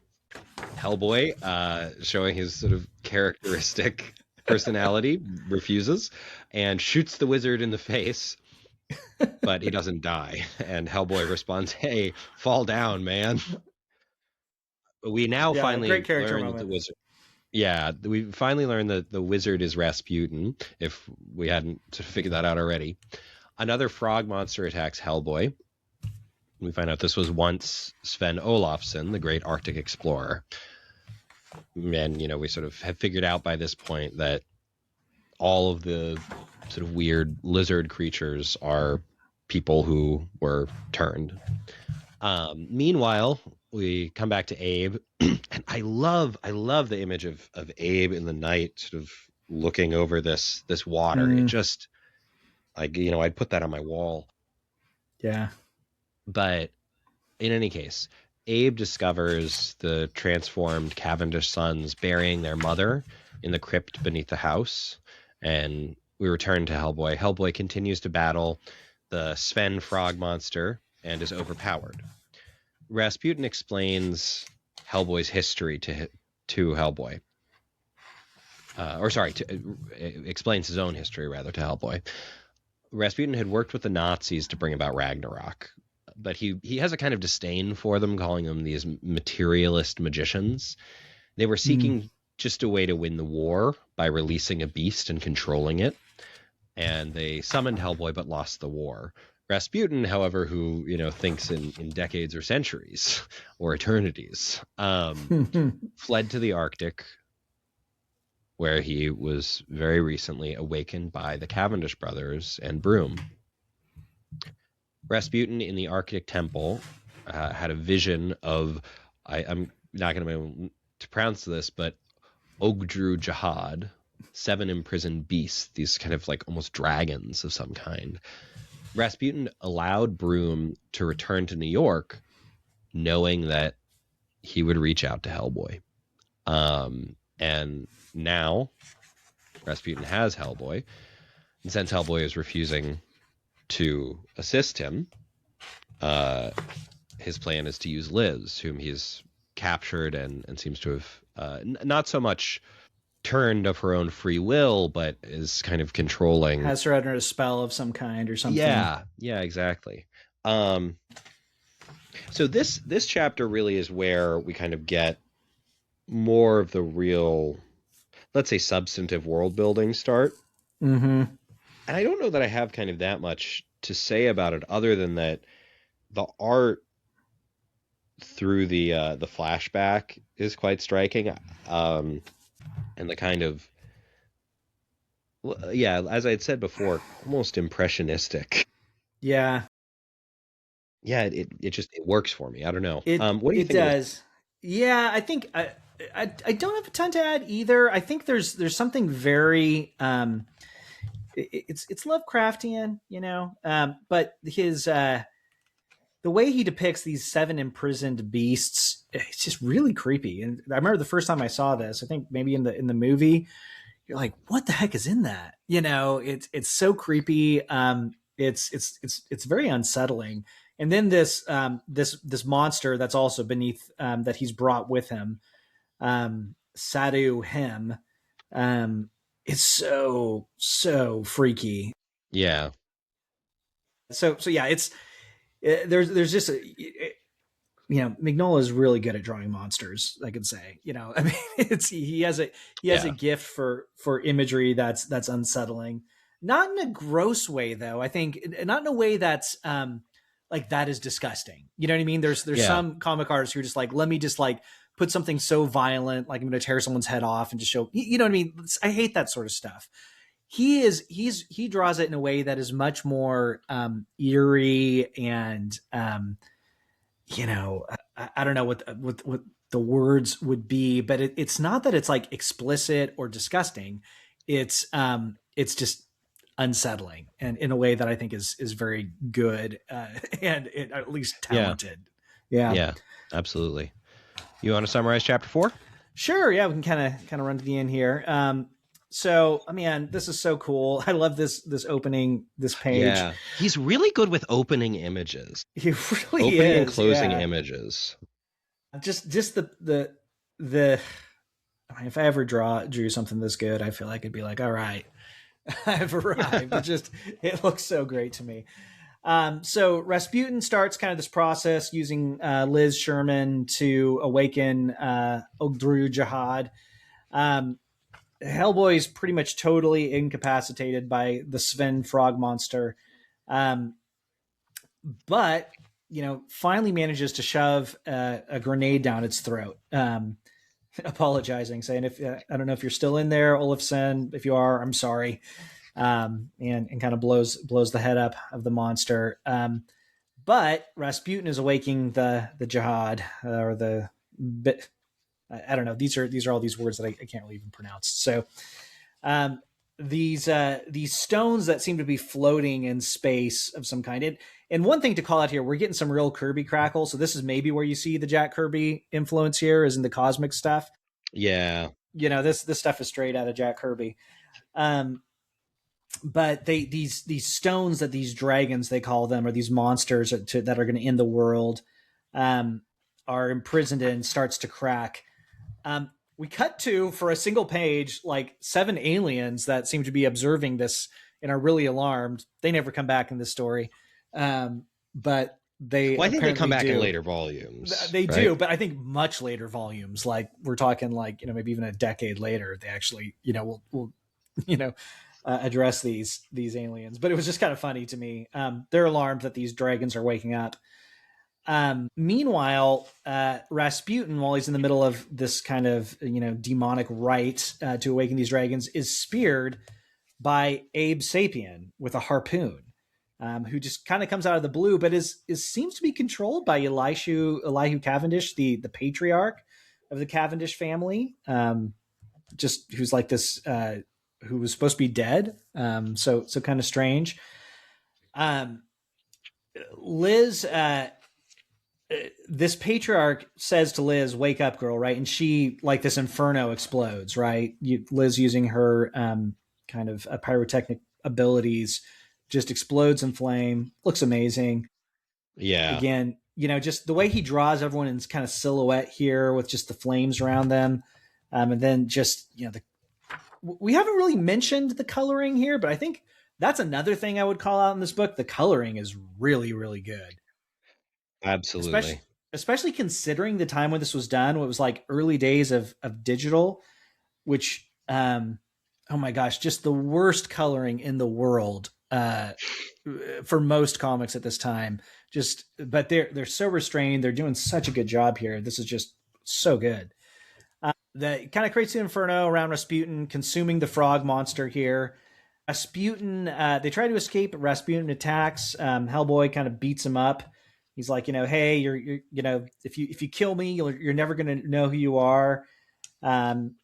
Hellboy, showing his sort of characteristic personality, refuses and shoots the wizard in the face, but he doesn't die. And Hellboy responds, "Hey, fall down, man." We now Yeah, great finally character learn that the moment. wizard. Yeah, we finally learned that the wizard is Rasputin, if we hadn't sort of figured that out already. Another frog monster attacks Hellboy. We find out this was once Sven Olafsson, the great Arctic explorer. And, we sort of have figured out by this point that all of the sort of weird lizard creatures are people who were turned. Meanwhile, we come back to Abe, and I love the image of Abe in the night, sort of looking over this water. It just, I'd put that on my wall. Yeah. But in any case, Abe discovers the transformed Cavendish sons burying their mother in the crypt beneath the house, and we return to Hellboy. Hellboy continues to battle the Sven frog monster and is overpowered. Rasputin explains Hellboy's history to Hellboy. Explains his own history, rather, to Hellboy. Rasputin had worked with the Nazis to bring about Ragnarok, but he has a kind of disdain for them, calling them these materialist magicians. They were seeking just a way to win the war by releasing a beast and controlling it, and they summoned Hellboy but lost the war. Rasputin, however, who thinks in decades or centuries or eternities, fled to the Arctic, where he was very recently awakened by the Cavendish brothers and Broom. Rasputin in the Arctic temple had a vision of, I'm not going to be able to pronounce this, but Ogdru Jihad, 7 imprisoned beasts, these kind of like almost dragons of some kind. Rasputin allowed Broom to return to New York, knowing that he would reach out to Hellboy. And now Rasputin has Hellboy, and since Hellboy is refusing to assist him, his plan is to use Liz, whom he's captured and seems to have not so much turned of her own free will, but is kind of controlling. Has her under a spell of some kind or something. Yeah, exactly. So this chapter really is where we kind of get more of the real, let's say, substantive world building start. Mm-hmm. And I don't know that I have kind of that much to say about it, other than that the art through the flashback is quite striking, and the kind of, as I had said before, almost impressionistic. Yeah. Yeah, it works for me. I don't know. It What do you it think? does. Yeah, I think I don't have a ton to add either. I think there's something very it's Lovecraftian, but his the way he depicts these 7 imprisoned beasts, it's just really creepy. And I remember the first time I saw this, I think maybe in the movie, you're like, what the heck is in that? It's so creepy. It's very unsettling. And then this monster that's also beneath, that he's brought with him, Sadu Hem, it's so freaky. Yeah. So yeah, there's just Mignola is really good at drawing monsters, I could say. I mean, he has a gift for imagery that's unsettling, not in a gross way though. I think not in a way that's like that is disgusting. You know what I mean? There's some comic artists who are just like, let me just like put something so violent, like I'm going to tear someone's head off and just show, you know what I mean? I hate that sort of stuff. He draws it in a way that is much more eerie and I don't know what the words would be, but it's not that it's like explicit or disgusting. It's just unsettling, and in a way that I think is very good and at least talented. Yeah, absolutely. You want to summarize chapter 4? Sure. Yeah, we can kind of run to the end here. So, I mean, this is so cool. I love this opening, this page. Yeah, he's really good with opening images. He really opening is. And closing images. Just the the I mean, if I ever drew something this good, I feel like it'd be like, all right, I've arrived. It looks so great to me. So Rasputin starts kind of this process using Liz Sherman to awaken Ogdru Jihad. Hellboy is pretty much totally incapacitated by the Sven frog monster, um, but finally manages to shove a grenade down its throat. Apologizing, saying, "If I don't know if you're still in there, Olafsen. If you are, I'm sorry." And kind of blows the head up of the monster. But Rasputin is awaking the jihad or the bit. I don't know. These are all these words that I can't really even pronounce. So um, these stones that seem to be floating in space of some kind. And one thing to call out here, we're getting some real Kirby crackle. So this is maybe where you see the Jack Kirby influence here, is in the cosmic stuff. Yeah. This stuff is straight out of Jack Kirby. But these stones that these dragons, they call them, or these monsters that are going to end the world, are imprisoned in, starts to crack. We cut to, for a single page, like 7 aliens that seem to be observing this and are really alarmed. They never come back in this story, but they. Well, I think they come back do. in later volumes. They right? do, but I think much later volumes. Like we're talking, like maybe even a decade later, they actually will address these aliens. But it was just kind of funny to me. They're alarmed that these dragons are waking up. Meanwhile, Rasputin, while he's in the middle of this kind of demonic rite to awaken these dragons, is speared by Abe Sapien with a harpoon, who just kind of comes out of the blue, but seems to be controlled by Elihu Cavendish, the patriarch of the Cavendish family, just who's like this, who was supposed to be dead. So kind of strange. Liz, this patriarch says to Liz, "Wake up, girl!" Right, and she, like, this inferno explodes. Right, Liz, using her kind of pyrotechnic abilities, just explodes in flame. Looks amazing. Yeah. Again, just the way he draws everyone in kind of silhouette here with just the flames around them, and then just we haven't really mentioned the coloring here, but I think that's another thing I would call out in this book. The coloring is really, really good. Absolutely. Especially considering the time when this was done, what was like early days of digital, which, oh my gosh, just the worst coloring in the world for most comics at this time. But they're so restrained. They're doing such a good job here. This is just so good. That kind of creates the inferno around Rasputin consuming the frog monster here. Rasputin, they try to escape, but Rasputin attacks. Hellboy kind of beats him up. He's like, hey, you're if you kill me, you're never going to know who you are. And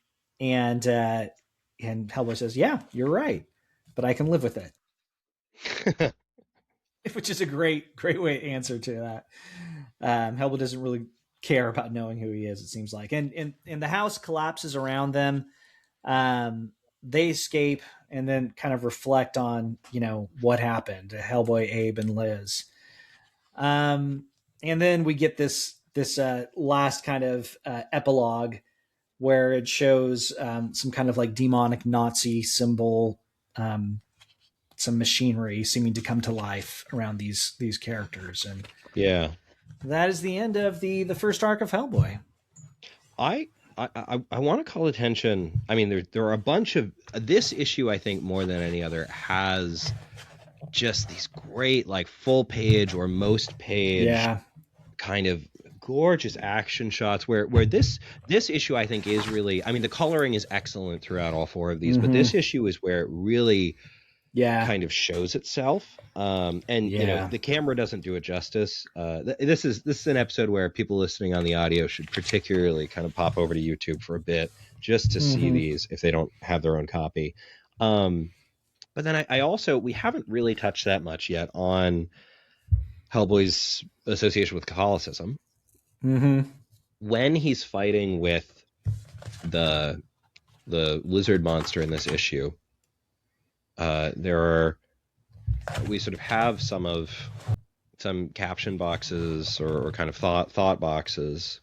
Hellboy says, yeah, you're right, but I can live with it. Which is a great way to answer to that. Hellboy doesn't really care about knowing who he is, it seems like. And the house collapses around them. They escape and then kind of reflect on, what happened to Hellboy, Abe, and Liz. And then we get this last kind of epilogue where it shows some kind of like demonic Nazi symbol, some machinery seeming to come to life around these characters. And yeah, that is the end of the first arc of Hellboy. I want to call attention. I mean, there are a bunch of this issue. I think more than any other has just these great, like, full page or most page kind of gorgeous action shots where this issue, I think, is really, I mean, the coloring is excellent throughout all 4 of these, but this issue is where it really kind of shows itself. And the camera doesn't do it justice. This is an episode where people listening on the audio should particularly kind of pop over to YouTube for a bit just to see these if they don't have their own copy. But then I also, we haven't really touched that much yet on Hellboy's association with Catholicism. When he's fighting with the lizard monster in this issue, we sort of have some caption boxes or kind of thought boxes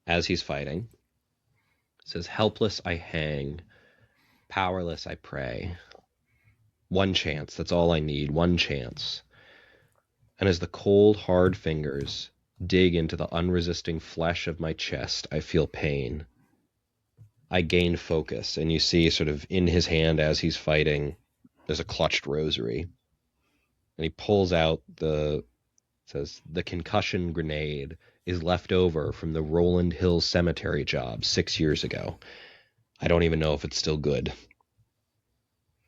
as he's fighting. says, "Helpless I hang, powerless I pray. One chance, that's all I need, one chance." And as the cold, hard fingers dig into the unresisting flesh of my chest, I feel pain. I gain focus, and you see sort of in his hand as he's fighting, there's a clutched rosary. And he pulls out says, "The concussion grenade is left over from the Roland Hill Cemetery job 6 years ago. I don't even know if it's still good."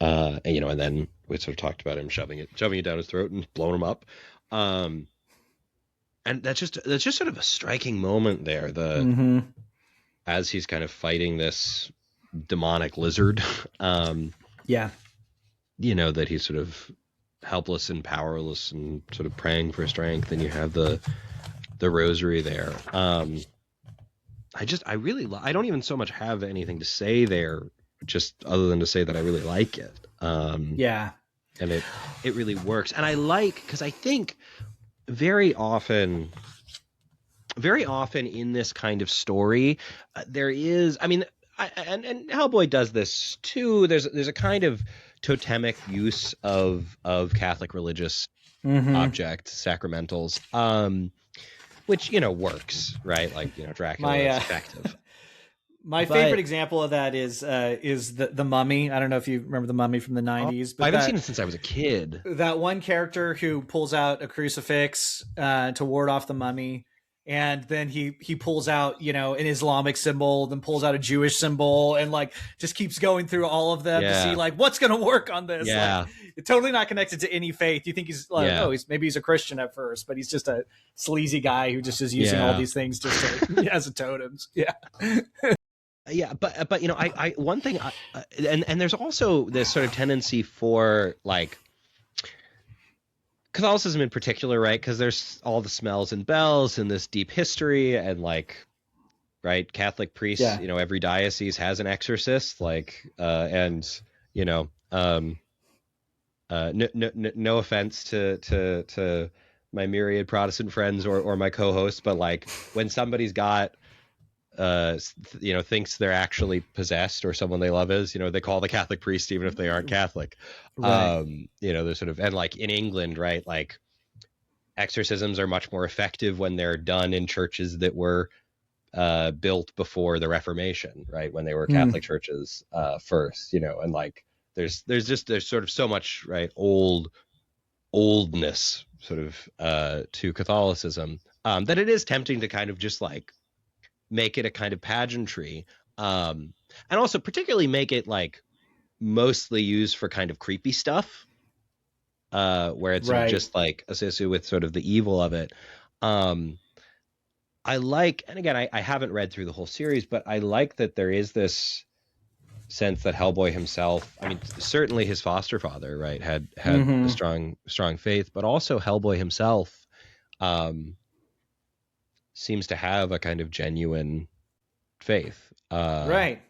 And then we sort of talked about him shoving it down his throat and blowing him up. And that's just sort of a striking moment there. As he's kind of fighting this demonic lizard, Yeah. That he's sort of helpless and powerless and sort of praying for strength, and you have the rosary there. I don't even so much have anything to say there, just other than to say that I really like it. Yeah. And it really works. And I because I think very often in this kind of story, there is, and Hellboy does this too. There's a kind of totemic use of Catholic religious objects, sacramentals, which works, right? Like Dracula is effective. My favorite example of that is the Mummy. I don't know if you remember the Mummy from the 90s, but I haven't seen it since I was a kid. That one character who pulls out a crucifix to ward off the mummy, and then he pulls out an Islamic symbol, then pulls out a Jewish symbol, and just keeps going through all of them to see what's going to work on this. Yeah, totally not connected to any faith. You think he's maybe he's a Christian at first, but he's just a sleazy guy who just is using all these things just as a totems. Yeah. Yeah, but I one thing, and there's also this sort of tendency for Catholicism in particular, right? Because there's all the smells and bells and this deep history, and right, Catholic priests, every diocese has an exorcist, no offense to my myriad Protestant friends or my co-hosts, but when somebody's got thinks they're actually possessed, or someone they love is, they call the Catholic priest even if they aren't Catholic. Right. They're sort of, and in England, right, exorcisms are much more effective when they're done in churches that were built before the Reformation, right, when they were Catholic churches first, and there's sort of so much, right, oldness sort of to Catholicism that it is tempting to kind of just make it a kind of pageantry, and also particularly make it mostly used for kind of creepy stuff, where it's just associated with sort of the evil of it. I and again, I haven't read through the whole series, but I like that there is this sense that Hellboy himself, certainly his foster father, right, had a strong faith, but also Hellboy himself seems to have a kind of genuine faith, right?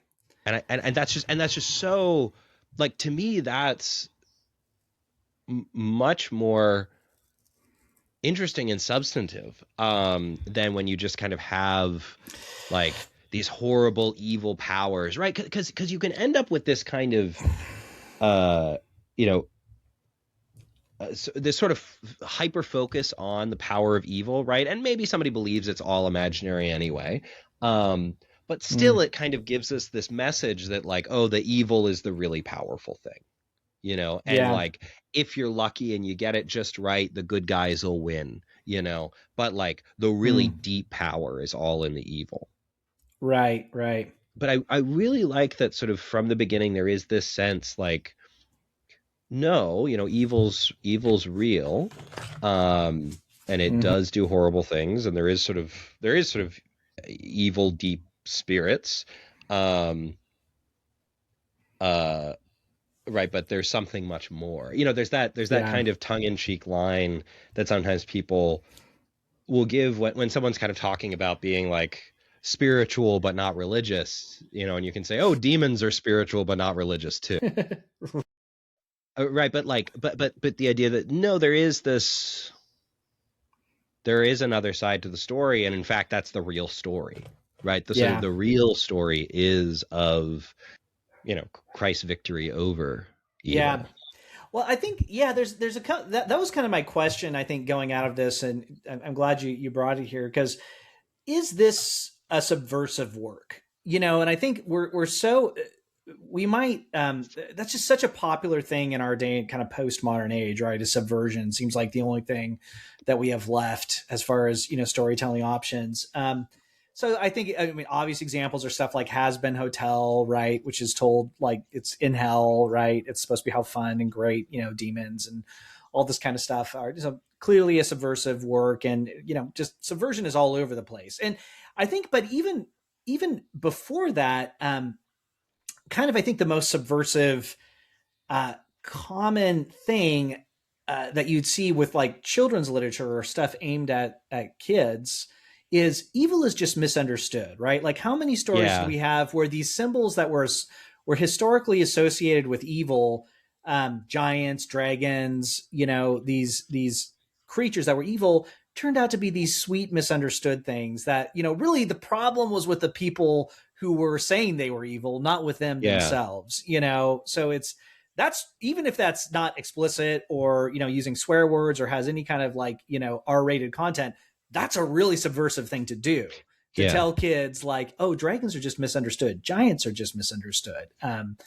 And that's just so, to me, that's much more interesting and substantive than when you just kind of have these horrible evil powers, right? Because you can end up with this kind of so this sort of hyper focus on the power of evil, right? And maybe somebody believes it's all imaginary anyway. But still it kind of gives us this message that the evil is the really powerful thing, and if you're lucky and you get it just right, the good guys will win, but the really deep power is all in the evil. Right. But I really like that sort of from the beginning, there is this sense no, evil's real, and it does do horrible things, and there is sort of evil deep spirits, right? But there's something much more. There's that kind of tongue-in-cheek line that sometimes people will give when someone's kind of talking about being spiritual but not religious, and you can say, oh, demons are spiritual but not religious too. Right, but the idea that no, there is another side to the story, and in fact that's the real story, right? The sort of Yeah. the real story is of, Christ's victory over Yeah. evil. Well, I think there's that was kind of my question. I think going out of this, and I'm glad you brought it here, because is this a subversive work? And I think we're so we might that's just such a popular thing in our day, kind of postmodern age, right? Is subversion seems like the only thing that we have left as far as storytelling options. So I mean, obvious examples are stuff like Has Been Hotel, right, which is told like it's in hell, right? It's supposed to be how fun and great, demons and all this kind of stuff are clearly a subversive work, and just subversion is all over the place. And I think, but even before that, kind of I think the most subversive common thing that you'd see with like children's literature or stuff aimed at kids is evil is just misunderstood, right? Like how many stories do Yeah, we have where these symbols that were historically associated with evil, giants, dragons, these creatures that were evil, turned out to be these sweet misunderstood things that really the problem was with the people who were saying they were evil, not with them yeah, themselves. So that's, even if that's not explicit or using swear words or has any kind of like R-rated content, that's a really subversive thing to do, to yeah, tell kids like, oh, dragons are just misunderstood, giants are just misunderstood. And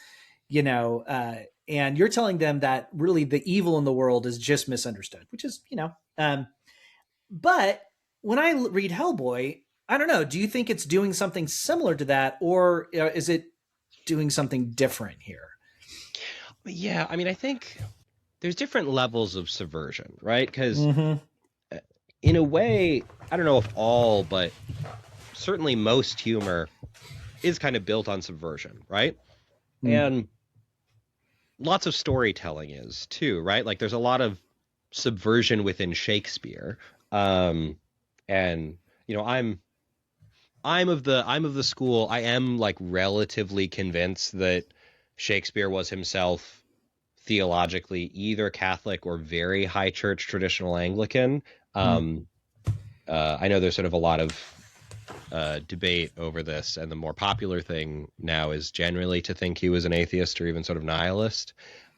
you're telling them that really the evil in the world is just misunderstood, which is but when I read Hellboy, I don't know, do you think it's doing something similar to that, or is it doing something different here? yeah. I mean, I think there's different levels of subversion, right? Because Mm-hmm. in a way, I don't know if all, but certainly most humor is kind of built on subversion, right? Mm. And lots of storytelling is too, right? Like there's a lot of subversion within Shakespeare. Um, and I'm of the school. I am like relatively convinced that Shakespeare was himself theologically either Catholic or very high church traditional Anglican. Mm. Um, I know there's sort of a lot of debate over this, and the more popular thing now is generally to think he was an atheist or even sort of nihilist.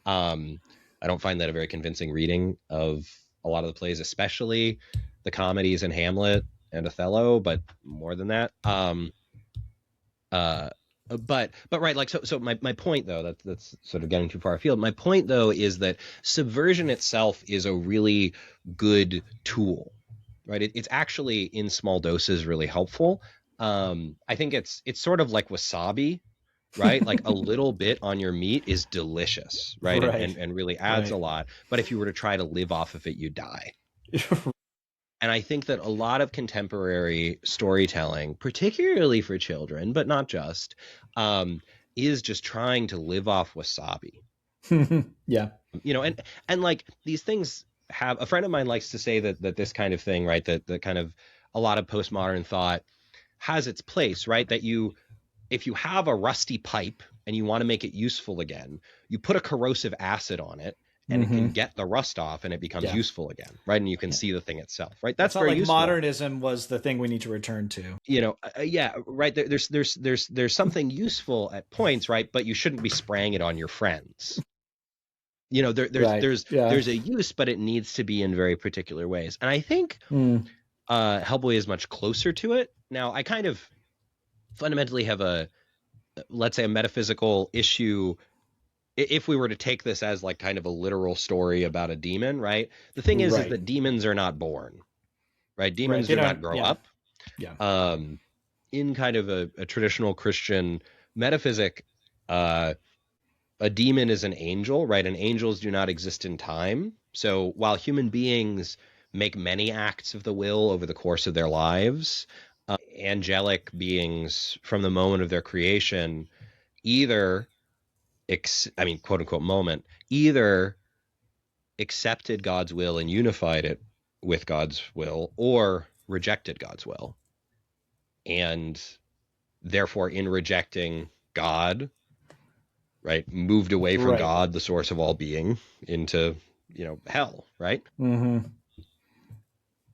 Um, I don't find that a very convincing reading of a lot of the plays, especially the comedies in Hamlet and Othello, but more than that. Uh, but right, like so my point though, that's sort of getting too far afield. My point though is that subversion itself is a really good tool, right? It's actually in small doses really helpful. I think it's sort of like wasabi, right? Like a little bit on your meat is delicious, right? And Right. and, and really adds a Right. lot. But if you were to try to live off of it, you die. And I think that a lot of contemporary storytelling, particularly for children, but not just, um, is just trying to live off wasabi. Yeah. And like these things have, a friend of mine likes to say that this kind of thing, right, that kind of a lot of postmodern thought has its place, right? That if you have a rusty pipe and you want to make it useful again, you put a corrosive acid on it and it can Mm-hmm. get the rust off and it becomes Yeah. useful again, right? And you can Yeah. see the thing itself, right? It's That's not very like useful. modernism was the thing we need to return to. Yeah, right. There's something useful at points, right? But you shouldn't be spraying it on your friends. There's Right. there's Yeah. there's a use, but it needs to be in very particular ways. And I think Mm. Hellboy is much closer to it. Now, I kind of fundamentally have let's say, a metaphysical issue if we were to take this as like kind of a literal story about a demon, right? The thing is Right. that demons are not born, right? Right. Demons They do not don't. grow Yeah. up. Yeah. Um, in kind of a traditional Christian metaphysic, uh, a demon is an angel, right? And angels do not exist in time. So while human beings make many acts of the will over the course of their lives, angelic beings from the moment of their creation either, I mean, quote unquote, moment, either accepted God's will and unified it with God's will or rejected God's will. And therefore, in rejecting God, right, moved away from Right. God, the source of all being, into hell, right? Mm-hmm.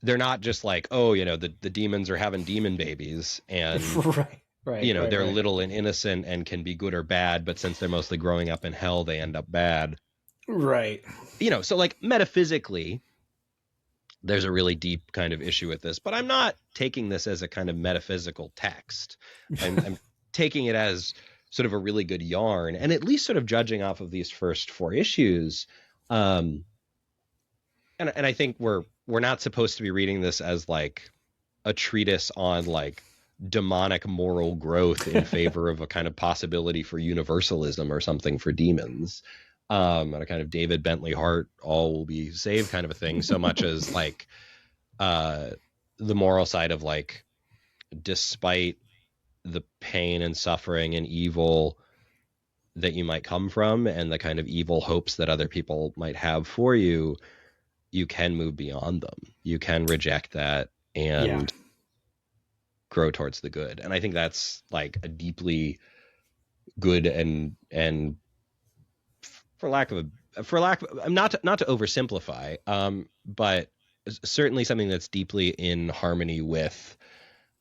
they're not just like, oh, the demons are having demon babies, and they're Right. little and innocent and can be good or bad, but since they're mostly growing up in hell, they end up bad. Right. So like metaphysically, there's a really deep kind of issue with this, but I'm not taking this as a kind of metaphysical text. I'm taking it as sort of a really good yarn, and at least sort of judging off of these first 4 issues. And I think we're not supposed to be reading this as like a treatise on like demonic moral growth in favor of a kind of possibility for universalism or something for demons. And a kind of David Bentley Hart, all will be saved kind of a thing, so much as like the moral side of like, despite the pain and suffering and evil that you might come from and the kind of evil hopes that other people might have for you, you can move beyond them. You can reject that and grow towards the good. And I think that's like a deeply good and not to oversimplify, but certainly something that's deeply in harmony with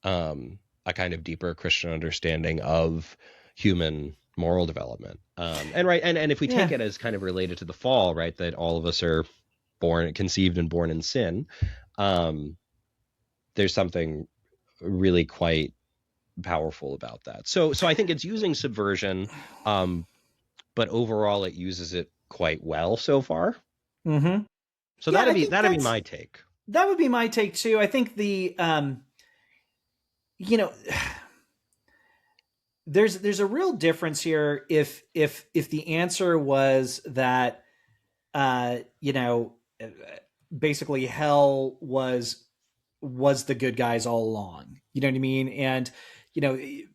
a kind of deeper Christian understanding of human moral development. And if we take it as kind of related to the fall, right, that all of us are conceived and born in sin, there's something really quite powerful about that. So I think it's using subversion, but overall it uses it quite well so far. Mm-hmm. So that'd be my take. That would be my take too. I think the there's a real difference here if the answer was that basically hell was the good guys all along. You know what I mean? And a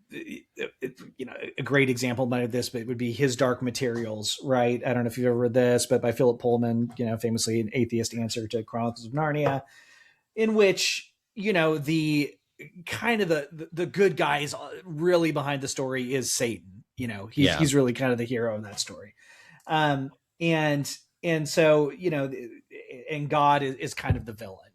great example of this, but it would be His Dark Materials, right? I don't know if you've ever read this, but by Philip Pullman, famously an atheist answer to Chronicles of Narnia, in which the kind of the good guys really behind the story is Satan. He's really kind of the hero of that story, and so and God is kind of the villain.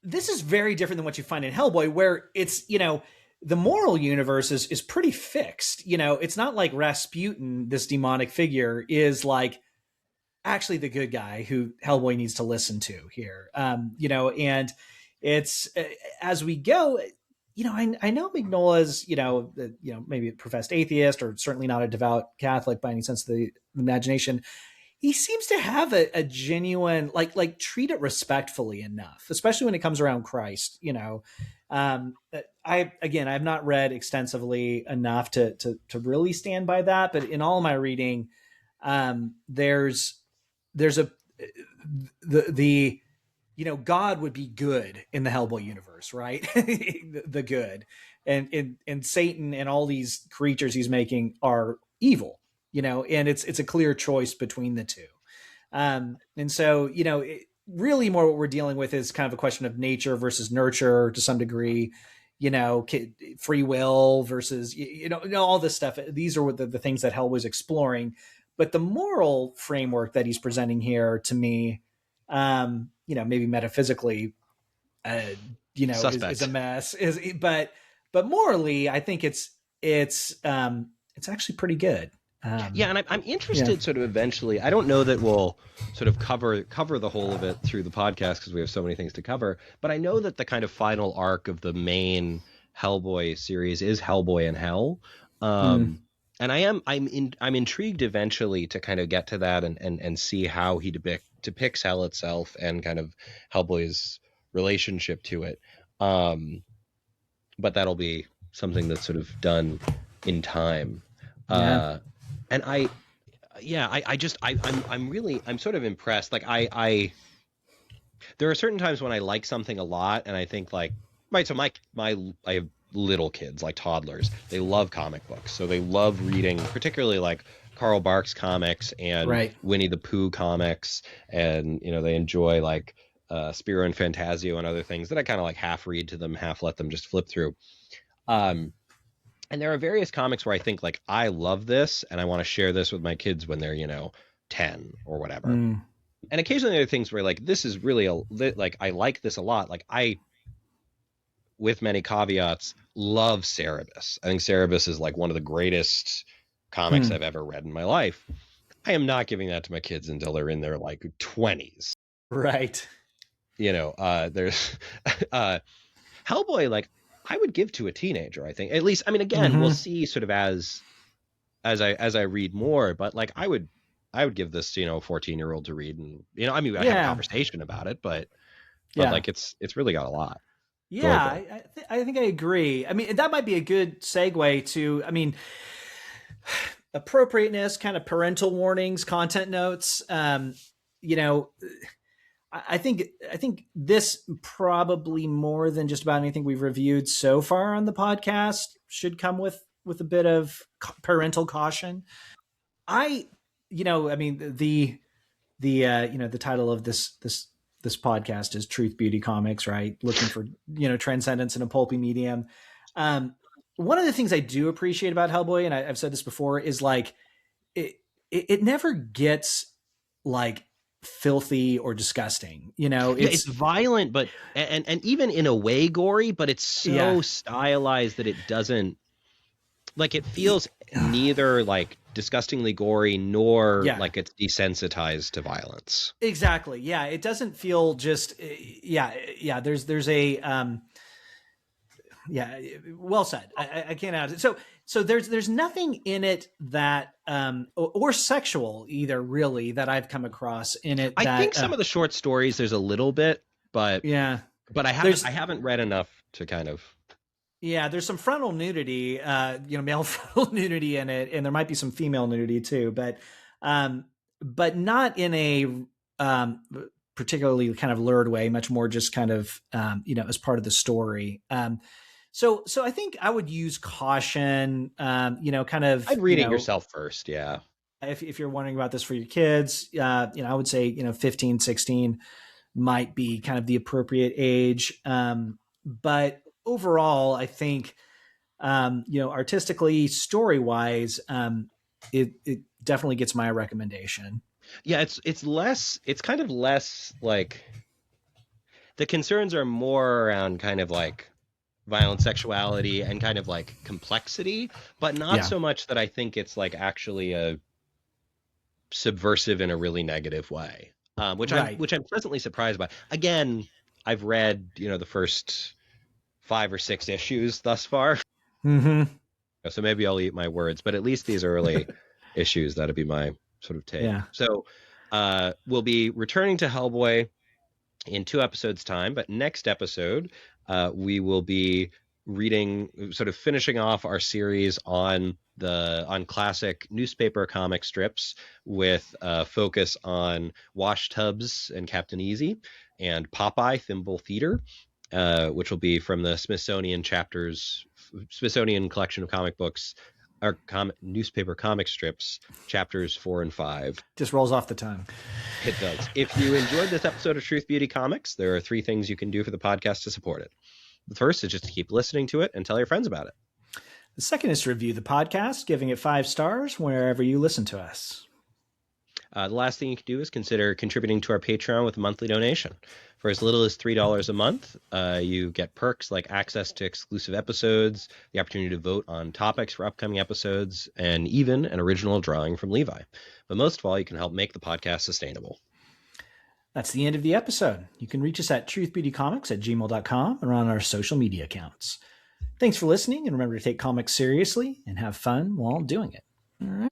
This is very different than what you find in Hellboy, where it's the moral universe is pretty fixed. It's not like Rasputin, this demonic figure, is like actually the good guy who Hellboy needs to listen to here. And it's as we go, I know Mignola's, maybe a professed atheist or certainly not a devout Catholic by any sense of the imagination. He seems to have a genuine, like treat it respectfully enough, especially when it comes around Christ. I've not read extensively enough to really stand by that, but in all my reading, there's God would be good in the Hellboy universe, right? the good, and Satan and all these creatures he's making are evil, and it's a clear choice between the two. And so, really more what we're dealing with is kind of a question of nature versus nurture to some degree, free will versus, all this stuff. These are the things that Hellboy's exploring, but the moral framework that he's presenting here to me, maybe metaphysically, is a mess. But morally, I think it's actually pretty good. And I'm interested sort of eventually. I don't know that we'll sort of cover the whole of it through the podcast because we have so many things to cover. But I know that the kind of final arc of the main Hellboy series is Hellboy in Hell. And I'm intrigued eventually to kind of get to that and see how he depicts hell itself and kind of Hellboy's relationship to it. But that'll be something that's sort of done in time. And I'm sort of impressed. Like there are certain times when I like something a lot and I think like, right. So I have little kids, like toddlers. They love comic books. So they love reading, particularly like Carl Barks comics and Winnie the Pooh comics. And, they enjoy like Spiro and Fantasio and other things that I kind of like half read to them, half let them just flip through. And there are various comics where I think like, I love this and I want to share this with my kids when they're, 10 or whatever. and occasionally there are things where like this is really like I like this a lot. Like I, with many caveats, love Cerebus. I think Cerebus is like one of the greatest comics Hmm. I've ever read in my life. I am not giving that to my kids until they're in their like 20s. Right. There's uh Hellboy, like I would give to a teenager, I think. At least, I mean, again, we'll Hmm. see sort of as I read more, but like I would give this, 14-year-old to read, and I mean, I have a Yeah. conversation about it, but Yeah. like it's really got a lot. Go Yeah. ahead, Bill. I think I agree. I mean, that might be a good segue to, I mean, appropriateness, kind of parental warnings, content notes. You know, I think this probably more than just about anything we've reviewed so far on the podcast should come with a bit of parental caution. I, I mean the title of this podcast is Truth Beauty Comics, right? Looking for transcendence in a pulpy medium. Um, One of the things I do appreciate about Hellboy, and I've said this before, is like it it never gets like filthy or disgusting. Yeah, it's It's violent, but and even in a way gory, but it's yeah, so stylized that it doesn't, like, it feels neither like disgustingly gory nor yeah, like it's desensitized to violence. exactly. Yeah, it doesn't feel just yeah. There's a yeah, well said. I can't add it. So there's nothing in it that or sexual either really that I've come across in it I think that some of the short stories there's a little bit, but yeah. but I haven't There's I haven't read enough to kind of. Yeah, there's some frontal nudity, male frontal nudity in it, and there might be some female nudity too, but not in a um, particularly kind of lurid way. Much more just kind of, as part of the story. So I think I would use caution. Kind of, I'd read it yourself first, yeah. if you're wondering about this for your kids, I would say 15, 16 might be kind of the appropriate age. But overall, I think artistically, story wise, it definitely gets my recommendation. Yeah, it's kind of less like, the concerns are more around kind of like violent sexuality and kind of like complexity, but not Yeah. so much that I think it's like actually a subversive in a really negative way. Which I'm Right. which I'm pleasantly surprised by. Again, I've read, the first 5 or 6 issues thus far, Mm-hmm. so maybe I'll eat my words, but at least these early issues, that'd be my sort of take. Yeah. So we'll be returning to Hellboy in 2 episodes' time, but next episode, we will be reading, sort of finishing off our series on classic newspaper comic strips, with a focus on Wash Tubbs and Captain Easy and Popeye Thimble Theater, which will be from the Smithsonian collection of comic books, or newspaper comic strips, chapters 4 and 5. Just rolls off the tongue. It does. If you enjoyed this episode of Truth Beauty Comics, there are 3 things you can do for the podcast to support it. The first is just to keep listening to it and tell your friends about it. The second is to review the podcast, giving it 5 stars wherever you listen to us. The last thing you can do is consider contributing to our Patreon with a monthly donation. For as little as $3 a month, you get perks like access to exclusive episodes, the opportunity to vote on topics for upcoming episodes, and even an original drawing from Levi. But most of all, you can help make the podcast sustainable. That's the end of the episode. You can reach us at truthbeautycomics@gmail.com or on our social media accounts. Thanks for listening, and remember to take comics seriously and have fun while doing it. All right.